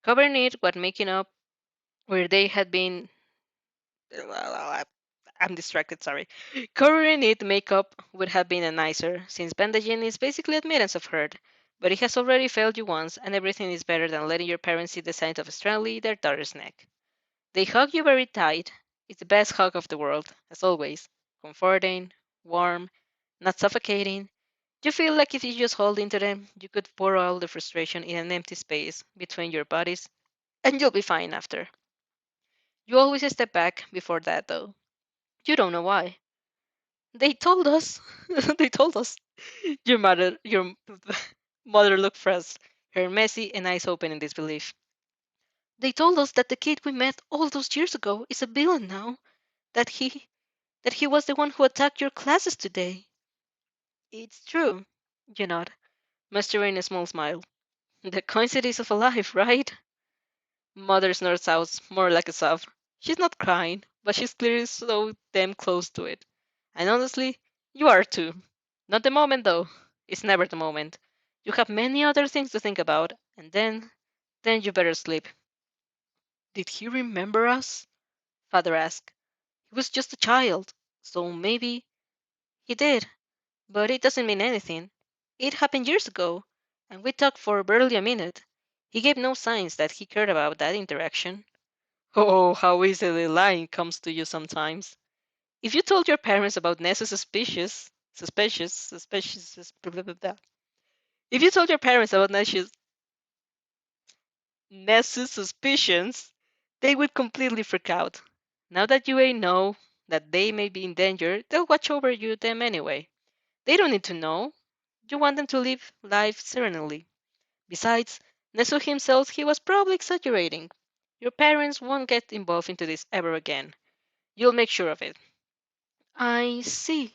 covering it while making up where they had been. I'm distracted, sorry. Covering it makeup would have been a nicer, since bandaging is basically admittance of hurt, but it has already failed you once, and everything is better than letting your parents see the signs of strangling their daughter's neck. They hug you very tight. It's the best hug of the world, as always. Comforting, warm, not suffocating. You feel like if you just hold into them, you could pour all the frustration in an empty space between your bodies, and you'll be fine after. You always step back before that, though. You don't know why. They told us. They told us. Your mother looked fresh, her messy and eyes open in disbelief. They told us that the kid we met all those years ago is a villain now. That he was the one who attacked your classes today. It's true, you nod, mustering a small smile. The coincidence of a life, right? Mother snorts out more like a sob. She's not crying, but she's clearly so damn close to it. And honestly, you are too. Not the moment though. It's never the moment. You have many other things to think about, and then you better sleep. Did he remember us? Father asked. He was just a child, so maybe he did, but it doesn't mean anything. It happened years ago, and we talked for barely a minute. He gave no signs that he cared about that interaction. Oh, how easily lying comes to you sometimes. If you told your parents about Ness's blah, blah, blah, blah. If you told your parents about Ness's suspicions, they would completely freak out. Now that you ain't know that they may be in danger, they'll watch over you them anyway. They don't need to know. You want them to live life serenely. Besides, Nesu himself, he was probably exaggerating. Your parents won't get involved into this ever again. You'll make sure of it. I see,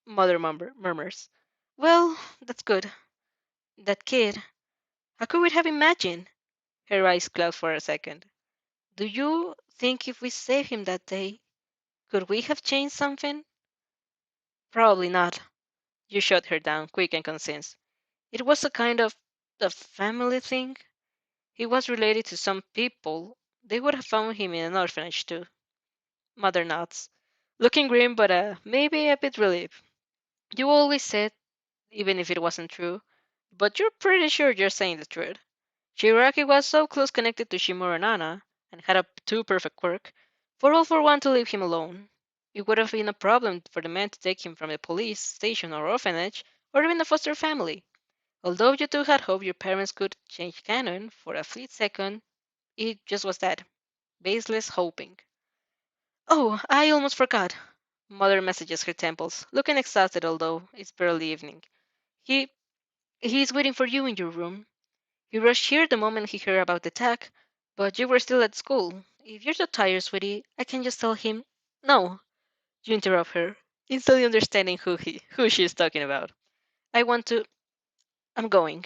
Mother murmurs. Well, that's good. That kid. How could we have imagined? Her eyes cloud for a second. Do you think if we saved him that day, could we have changed something? Probably not. You shut her down, quick and concise. It was a kind of a family thing. He was related to some people. They would have found him in an orphanage too. Mother nods, looking grim but maybe a bit relieved. You always said, even if it wasn't true, but you're pretty sure you're saying the truth. Shiraki was so close connected to Shimura Nana and had a too perfect quirk for all for one to leave him alone. It would have been a problem for the man to take him from a police station or orphanage or even a foster family. Although you two had hoped your parents could change canon for a fleet second, it just was that baseless hoping. Oh, I almost forgot. Mother messages her temples, looking exhausted although it's barely evening. He he's waiting for you in your room. He rushed here the moment he heard about the attack, but you were still at school. If you're so tired, sweetie, I can just tell him. No, you interrupt her, instantly understanding who she is talking about. I want to. I'm going.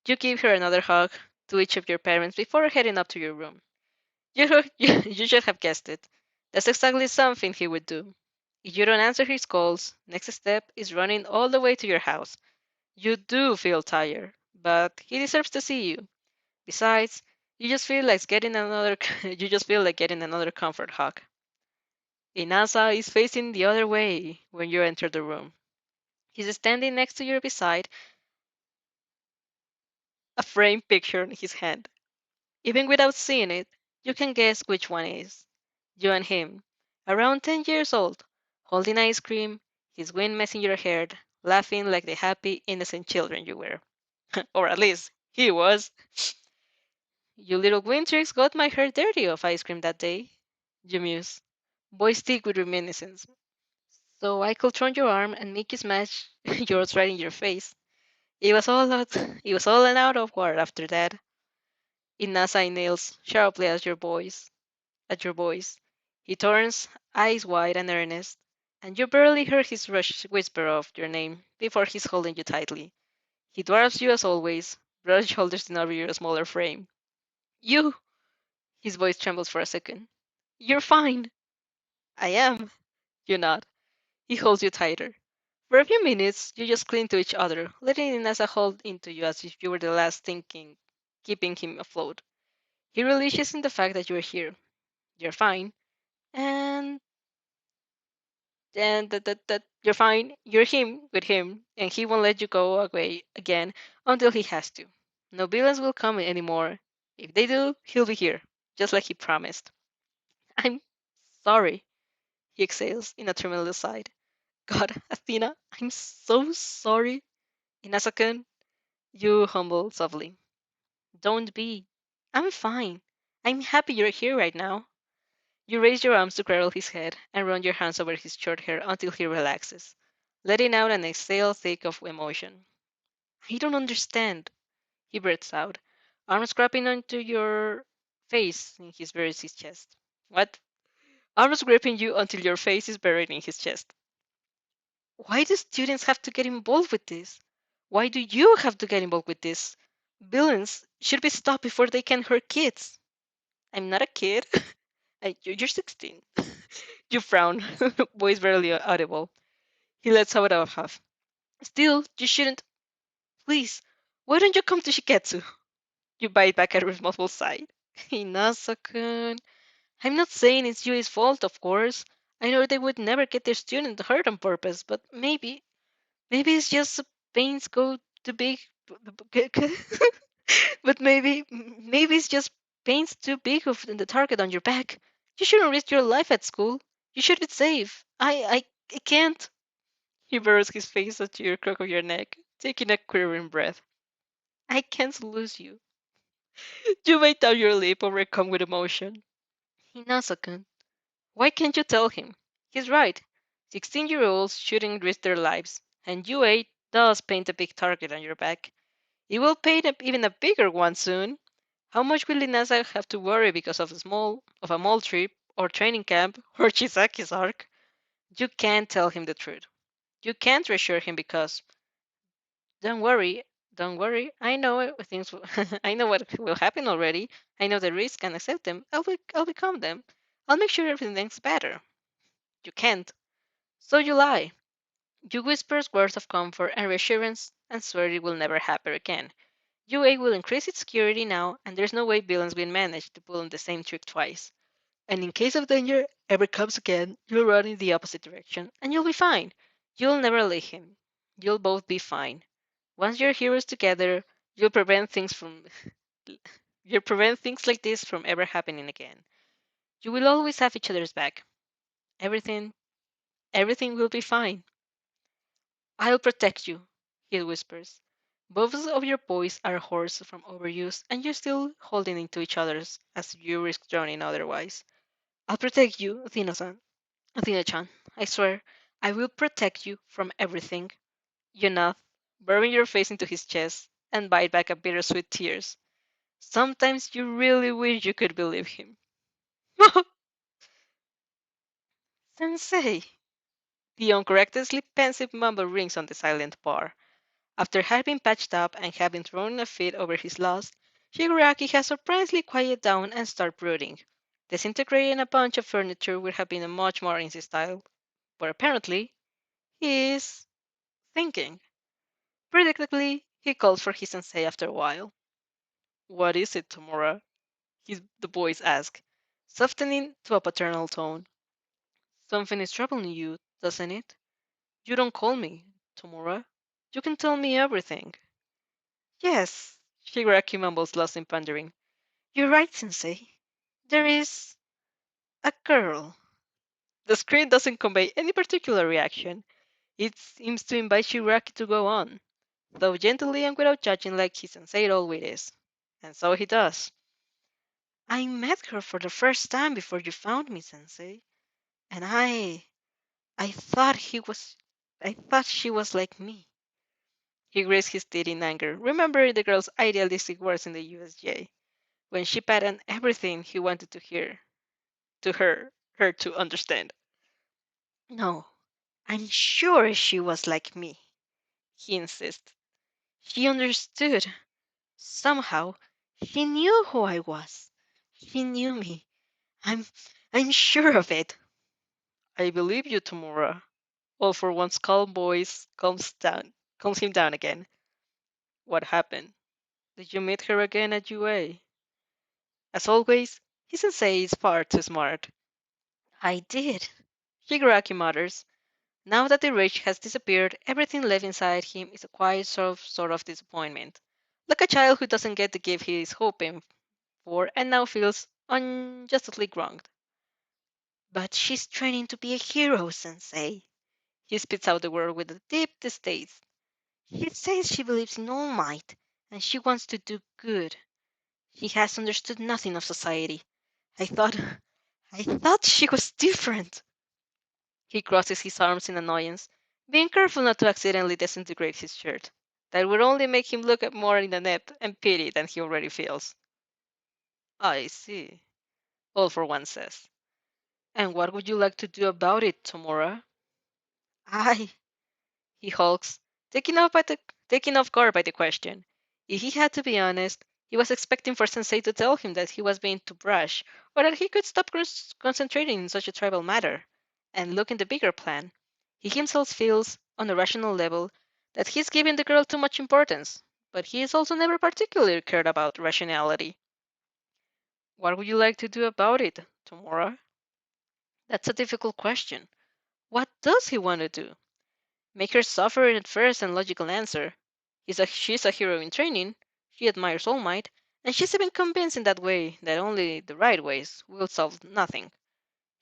You give her another hug to each of your parents before heading up to your room. You should have guessed it. That's exactly something he would do. If you don't answer his calls, next step is running all the way to your house. You do feel tired, but he deserves to see you. Besides, you just feel like getting another comfort hug. Inasa is facing the other way when you enter the room. He's standing next to you beside a framed picture in his hand. Even without seeing it, you can guess which one it is. You and him, around 10 years old, holding ice cream, his wind messing your hair, laughing like the happy, innocent children you were. Or at least he was. You little Wintrix got my hair dirty of ice cream that day, you muse. Boys stick with reminiscence. So I could turn your arm and make you smash yours right in your face. It was all out. It was all an out of word after that. Inasa nails sharply at your voice. He turns, eyes wide and earnest, and you barely hear his rush whisper of your name before he's holding you tightly. He dwarfs you as always, broad shoulders in over your smaller frame. You! His voice trembles for a second. You're fine. I am. You nod. He holds you tighter. For a few minutes, you just cling to each other, letting Inasa hold into you as if you were the last thinking, keeping him afloat. He relishes in the fact that you're here. You're fine. And that you're fine. You're him with him, and he won't let you go away again until he has to. No villains will come anymore. If they do, he'll be here, just like he promised. I'm sorry, he exhales in a tremulous sigh. God, Athena, I'm so sorry. Inasa-kun, you humble softly. Don't be. I'm fine. I'm happy you're here right now. You raise your arms to cradle his head and run your hands over his short hair until he relaxes, letting out an exhale thick of emotion. I don't understand, he breathes out, arms grabbing onto your face in his buried his chest. What? Arms gripping you until your face is buried in his chest. Why do students have to get involved with this? Why do you have to get involved with this? Villains should be stopped before they can hurt kids. I'm not a kid. You're 16. You frown, voice barely audible. He lets out a huff. Still, you shouldn't. Please, why don't you come to Shiketsu? You bite back at a remorseful sigh. Hinasa-kun. I'm not saying it's Yui's fault, of course. I know they would never get their student hurt on purpose, but maybe it's just the pains go too big. But maybe it's just pains too big of the target on your back. You shouldn't risk your life at school. You should be safe. I can't. He burrows his face into your crook of your neck, taking a quivering breath. I can't lose you. You bite down your lip, overcome with emotion. Hinasa-kun, why can't you tell him? He's right. 16-year-olds shouldn't risk their lives, and UA does paint a big target on your back. It will paint even a bigger one soon. How much will Inasa have to worry because of a mall trip, or training camp, or Chisaki's arc? You can't tell him the truth. You can't reassure him because don't worry, don't worry. I know things. I know what will happen already. I know the risk and accept them. I'll become them. I'll make sure everything's better. You can't. So you lie. You whisper words of comfort and reassurance and swear it will never happen again. UA will increase its security now, and there's no way villains will manage to pull on the same trick twice. And in case of danger ever comes again, you'll run in the opposite direction, and you'll be fine. You'll never leave him. You'll both be fine. Once you're heroes together, you'll prevent things from you'll prevent things like this from ever happening again. You will always have each other's back. Everything everything will be fine. I'll protect you, he whispers. Both of your boys are hoarse from overuse, and you're still holding into each other's as you risk drowning otherwise. I'll protect you, Athena-san. Athena-chan. I swear, I will protect you from everything. You nod, burying your face into his chest, and bite back a bittersweet tears. Sometimes you really wish you could believe him. Sensei! The uncorrectedly pensive mumble rings on the silent bar. After having patched up and having thrown a fit over his loss, Shigaraki has surprisingly quieted down and started brooding. Disintegrating a bunch of furniture would have been a much more easy style, but apparently he is thinking. Predictably, he calls for his sensei after a while. What is it, Tomura? The boys ask, softening to a paternal tone. Something is troubling you, doesn't it? You don't call me, Tomura. You can tell me everything. Yes, Shigaraki mumbles, lost in pondering. You're right, Sensei. There is a girl. The screen doesn't convey any particular reaction. It seems to invite Shigaraki to go on. though gently and without judging like his sensei always is. And so he does. I met her for the first time before you found me, sensei, and I thought I thought she was like me. He grazed his teeth in anger, remembering the girl's idealistic words in the USJ, when she patterned everything he wanted to hear to her to understand. No, I'm sure she was like me, he insisted. She understood. Somehow, she knew who I was. She knew me. I'm I'm sure of it. I believe you, Tamura. All for once calm voice calms him down again. What happened? Did you meet her again at UA? As always, his sensei is far too smart. I did. Shigaraki mutters. Now that the rage has disappeared, everything left inside him is a quiet sort of disappointment. Like a child who doesn't get the gift he is hoping for and now feels unjustly wronged. But she's training to be a hero, sensei. He spits out the word with a deep distaste. She says she believes in All Might, and she wants to do good. She has understood nothing of society. I thought I thought she was different. He crosses his arms in annoyance, being careful not to accidentally disintegrate his shirt. That would only make him look at more in the net and pity than he already feels. I see, All for One says. And what would you like to do about it, Tomura? I, he hulks, taken off guard by the question. If he had to be honest, he was expecting for Sensei to tell him that he was being too brash, or that he could stop concentrating in such a trivial matter, and look in the bigger plan. He himself feels, on a rational level, that he's giving the girl too much importance, but he has also never particularly cared about rationality. What would you like to do about it, Tomura? That's a difficult question. What does he want to do? Make her suffer at first and logical answer. She's a hero in training, she admires All Might, and she's even convinced in that way that only the right ways will solve nothing.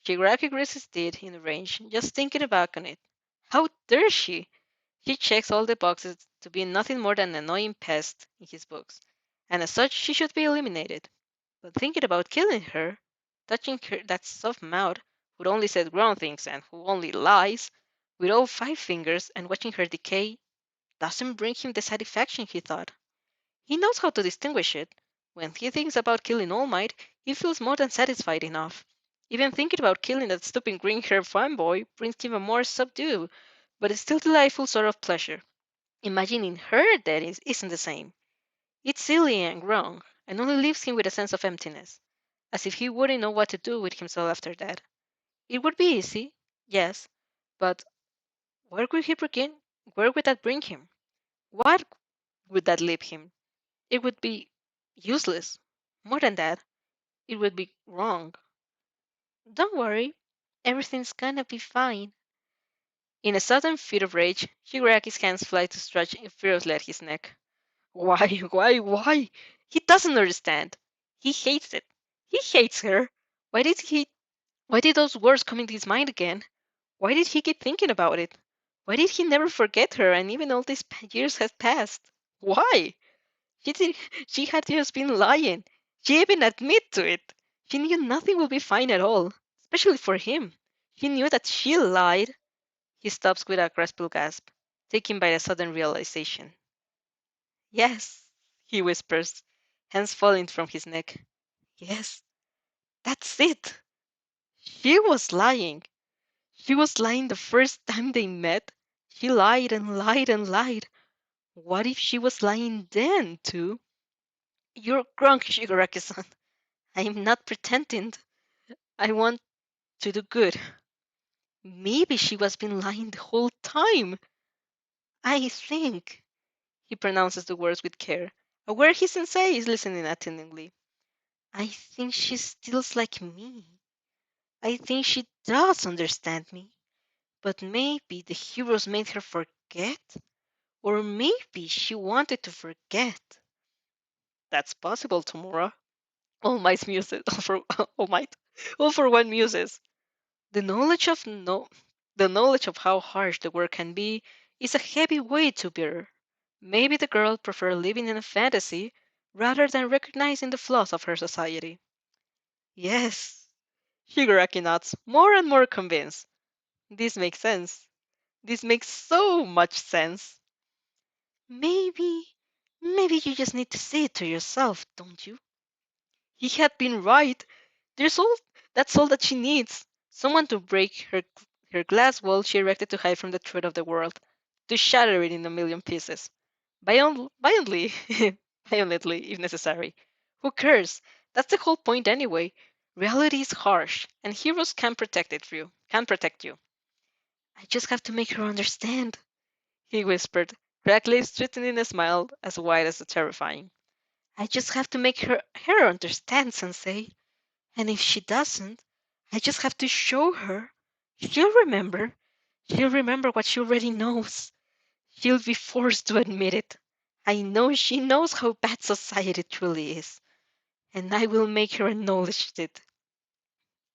Shigaraki grits his teeth in rage just thinking back on it. How dare she? She checks all the boxes to be nothing more than an annoying pest in his books, and as such she should be eliminated. But thinking about killing her, touching her that soft mouth, who only said grown things and who only lies, with all 5 fingers and watching her decay, doesn't bring him the satisfaction he thought. He knows how to distinguish it. When he thinks about killing All Might, he feels more than satisfied enough. Even thinking about killing that stupid green-haired fanboy brings him a more subdued, but still delightful sort of pleasure. Imagining her dead isn't the same. It's silly and wrong, and only leaves him with a sense of emptiness, as if he wouldn't know what to do with himself after that. It would be easy, yes, but where would he begin? Where would that bring him? What would that leave him? It would be useless. More than that, it would be wrong. Don't worry, everything's gonna be fine. In a sudden fit of rage, Shigaraki's hands fly to stretch furiously at his neck. Why? He doesn't understand. He hates it. He hates her. Why did he? Why did those words come into his mind again? Why did he keep thinking about it? Why did he never forget her and even all these years have passed? Why? She, did, she had just been lying. She even admitted to it. She knew nothing would be fine at all, especially for him. She knew that she lied. He stops with a gasping gasp, taken by a sudden realization. Yes, he whispers, hands falling from his neck. Yes, that's it. She was lying. She was lying the first time they met. She lied and lied and lied. What if she was lying then, too? You're drunk, Shigaraki-san. I'm not pretending. I want to do good. Maybe she was been lying the whole time. I think. He pronounces the words with care, aware his sensei is listening attentively. I think she stills like me. I think she does understand me. But maybe the heroes made her forget? Or maybe she wanted to forget. That's possible, Tamura. All Might's muses. All Might. All for one muses. The knowledge of no, the knowledge of how harsh the world can be is a heavy weight to bear. Maybe the girl preferred living in a fantasy rather than recognizing the flaws of her society. Yes, Shigaraki nods, more and more convinced. This makes sense. This makes so much sense. Maybe, maybe you just need to say it to yourself, don't you? He had been right. There's all that's all that she needs. Someone to break her glass wall she erected to hide from the threat of the world, to shatter it in a million pieces. Violently, violently, if necessary. Who cares? That's the whole point anyway. Reality is harsh, and heroes can't protect it for you. Can't protect you. I just have to make her understand, he whispered, cracked lips threatening a smile as wide as the terrifying. I just have to make her understand, Sensei. And if she doesn't, I just have to show her. She'll remember. She'll remember what she already knows. She'll be forced to admit it. I know she knows how bad society truly is, and I will make her acknowledge it.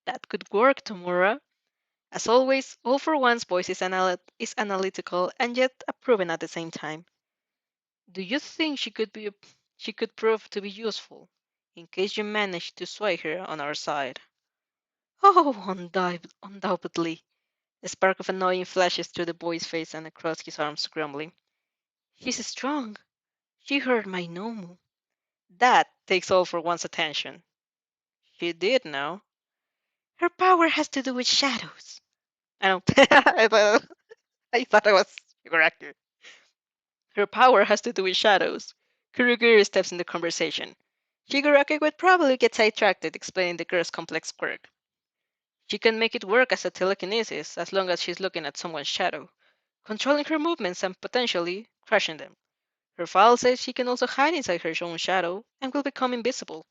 That could work, Tomura. As always, All for One's voice is analytical and yet approving at the same time. Do you think she could prove to be useful, in case you manage to sway her on our side? Oh, undoubtedly. A spark of annoying flashes through the boy's face and across his arms, grumbling. She's strong. She heard my Nomu. That takes all for one's attention. She did now. Her power has to do with shadows. I know. I thought I was correct. Her power has to do with shadows. Kurogiri steps in the conversation. Shigaraki would probably get sidetracked explaining the girl's complex quirk. She can make it work as a telekinesis as long as she's looking at someone's shadow, controlling her movements and potentially crushing them. Her file says she can also hide inside her own shadow and will become invisible.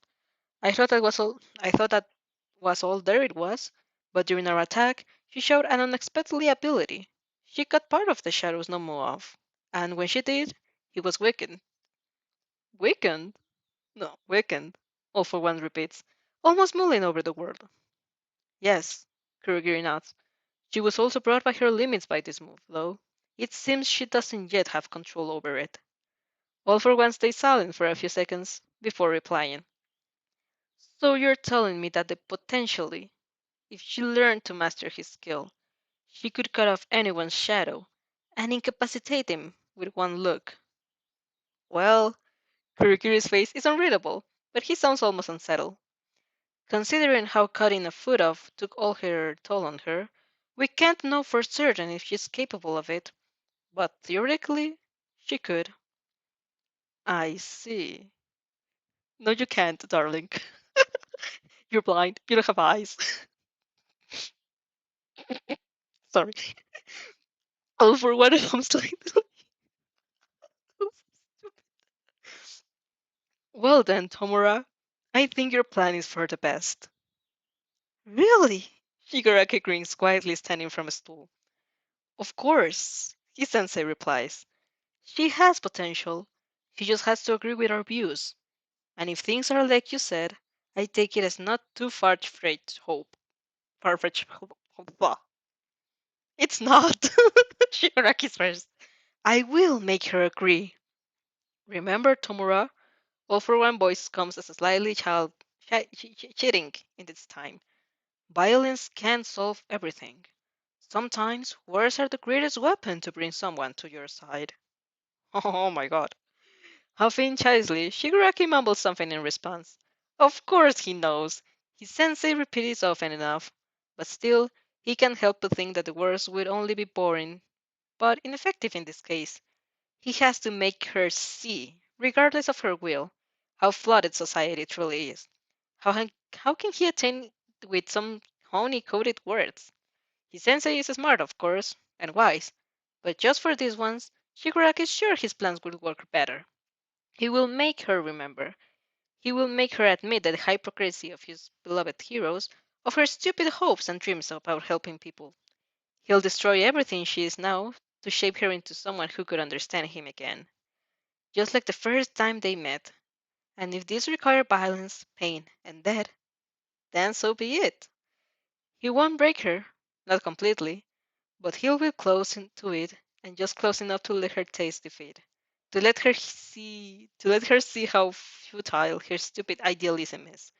I thought that was all there it was, but during our attack, she showed an unexpected ability. She cut part of the shadow's no more off, and when she did, he was weakened. Weakened? No, weakened. All for one repeats, almost mulling over the word. Yes, Kurogiri nods. She was also brought by her limits by this move, though. It seems she doesn't yet have control over it. All for one stays silent for a few seconds before replying. So you're telling me that potentially, if she learned to master his skill, she could cut off anyone's shadow and incapacitate him with one look. Well, Kurikiri's face is unreadable, but he sounds almost unsettled. Considering how cutting a foot off took all her toll on her, we can't know for certain if she's capable of it, but theoretically, she could. I see. No, you can't, darling. You're blind. You don't have eyes. Sorry. Oh, for one of them, well then, Tomura, I think your plan is for the best. Really? Shigaraki grins quietly standing from a stool. Of course, his sensei replies. She has potential. She just has to agree with our views. And if things are like you said, I take it as not too far-fetched hope. Far-fetched hope. It's not. Shigaraki's first. I will make her agree. Remember, Tomura, all for one voice comes as a slightly cheating in this time. Violence can't solve everything. Sometimes words are the greatest weapon to bring someone to your side. Oh my god. Huffing childishly, Shigaraki mumbles something in response. Of course he knows. His sensei repeats it often enough. But still, he can't help but think that the words would only be boring, but ineffective in this case. He has to make her see, regardless of her will, how flooded society truly is. How can he attain with some honey-coated words? His sensei is smart, of course, and wise, but just for these ones, Shigaraki is sure his plans would work better. He will make her remember. He will make her admit the hypocrisy of his beloved heroes, of her stupid hopes and dreams about helping people. He'll destroy everything she is now to shape her into someone who could understand him again, just like the first time they met. And if this requires violence, pain, and death, then so be it. He won't break her, not completely, but he'll be close to it and just close enough to let her taste defeat, to let her see how futile her stupid idealism is,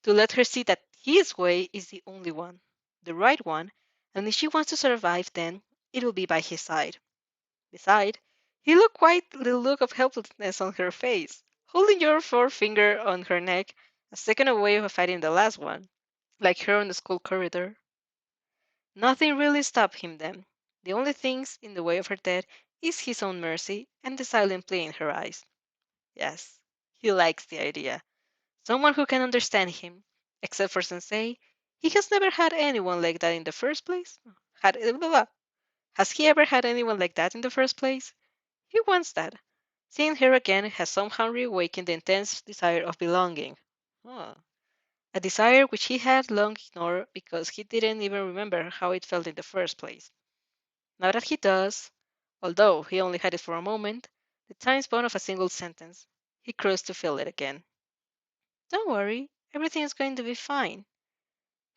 to let her see that his way is the only one, the right one, and if she wants to survive, then it will be by his side. Beside, he looked quite the look of helplessness on her face, holding your forefinger on her neck, a second away from fighting the last one, like her on the school corridor. Nothing really stopped him then. The only things in the way of her death is his own mercy and the silent plea in her eyes. Yes, he likes the idea. Someone who can understand him. Except for Sensei, he has never had anyone like that in the first place. Had blah, blah, blah. Has he ever had anyone like that in the first place? He wants that. Seeing her again has somehow reawakened the intense desire of belonging. Huh. A desire which he had long ignored because he didn't even remember how it felt in the first place. Now that he does, although he only had it for a moment, the time span of a single sentence, he crows to feel it again. Don't worry, everything is going to be fine.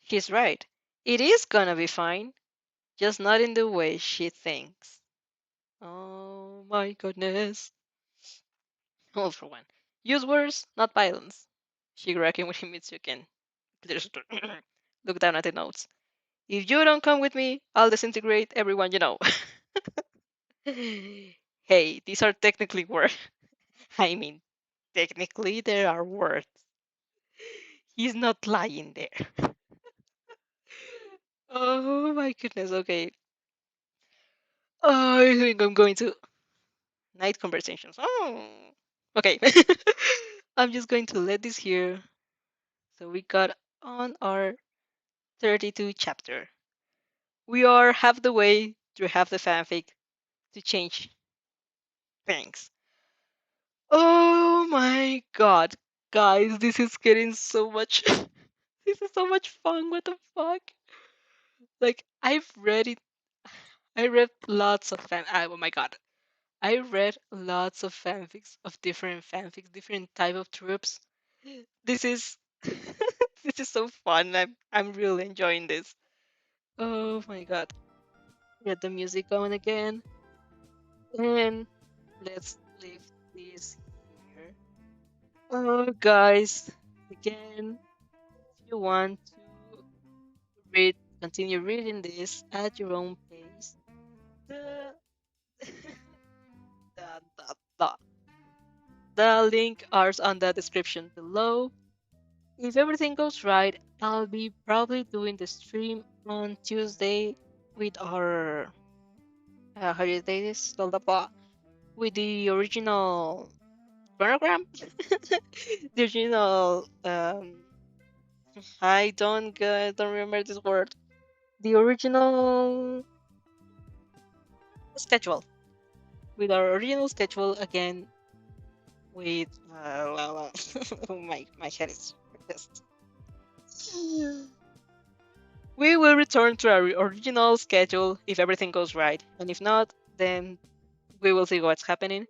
He's right. It is gonna be fine, just not in the way she thinks. Oh my goodness. All for one. Use words, not violence. Shigaraki when he meets you again. Just look down at the notes. If you don't come with me, I'll disintegrate everyone you know. Hey, these are technically words. I mean, technically there are words. He's not lying there. Oh my goodness, okay. Oh, I think I'm going to night conversations. Oh, okay. I'm just going to let this here. So we got on our 32 chapter. We are half the way through half the fanfic to change things. Oh my god, guys, this is getting so much. This is so much fun. What the fuck? Like I've read it. I read lots of oh my god. I read lots of fanfics, different type of tropes. This is this is so fun. I'm really enjoying this. Oh my god. Get the music going again. And let's leave this here. Oh guys, again, if you want to read continue reading this at your own pace, the the, the, the, the link are on the description below. If everything goes right, I'll be probably doing the stream on Tuesday with our how do you say this? With the original chronogram. The original I don't remember this word. The original schedule. With our original schedule again with my head is just we will return to our original schedule if everything goes right, and if not, then we will see what's happening.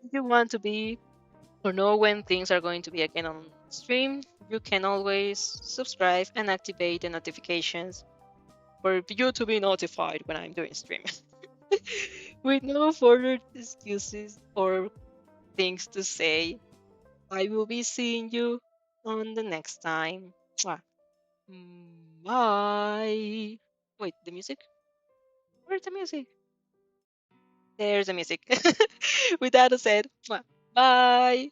If you want to be or know when things are going to be again on stream, you can always subscribe and activate the notifications for you to be notified when I'm doing stream. With no further excuses or things to say, I will be seeing you on the next time. Mwah. Bye. Wait, the music? Where's the music? There's the music. With that said, mwah. Bye.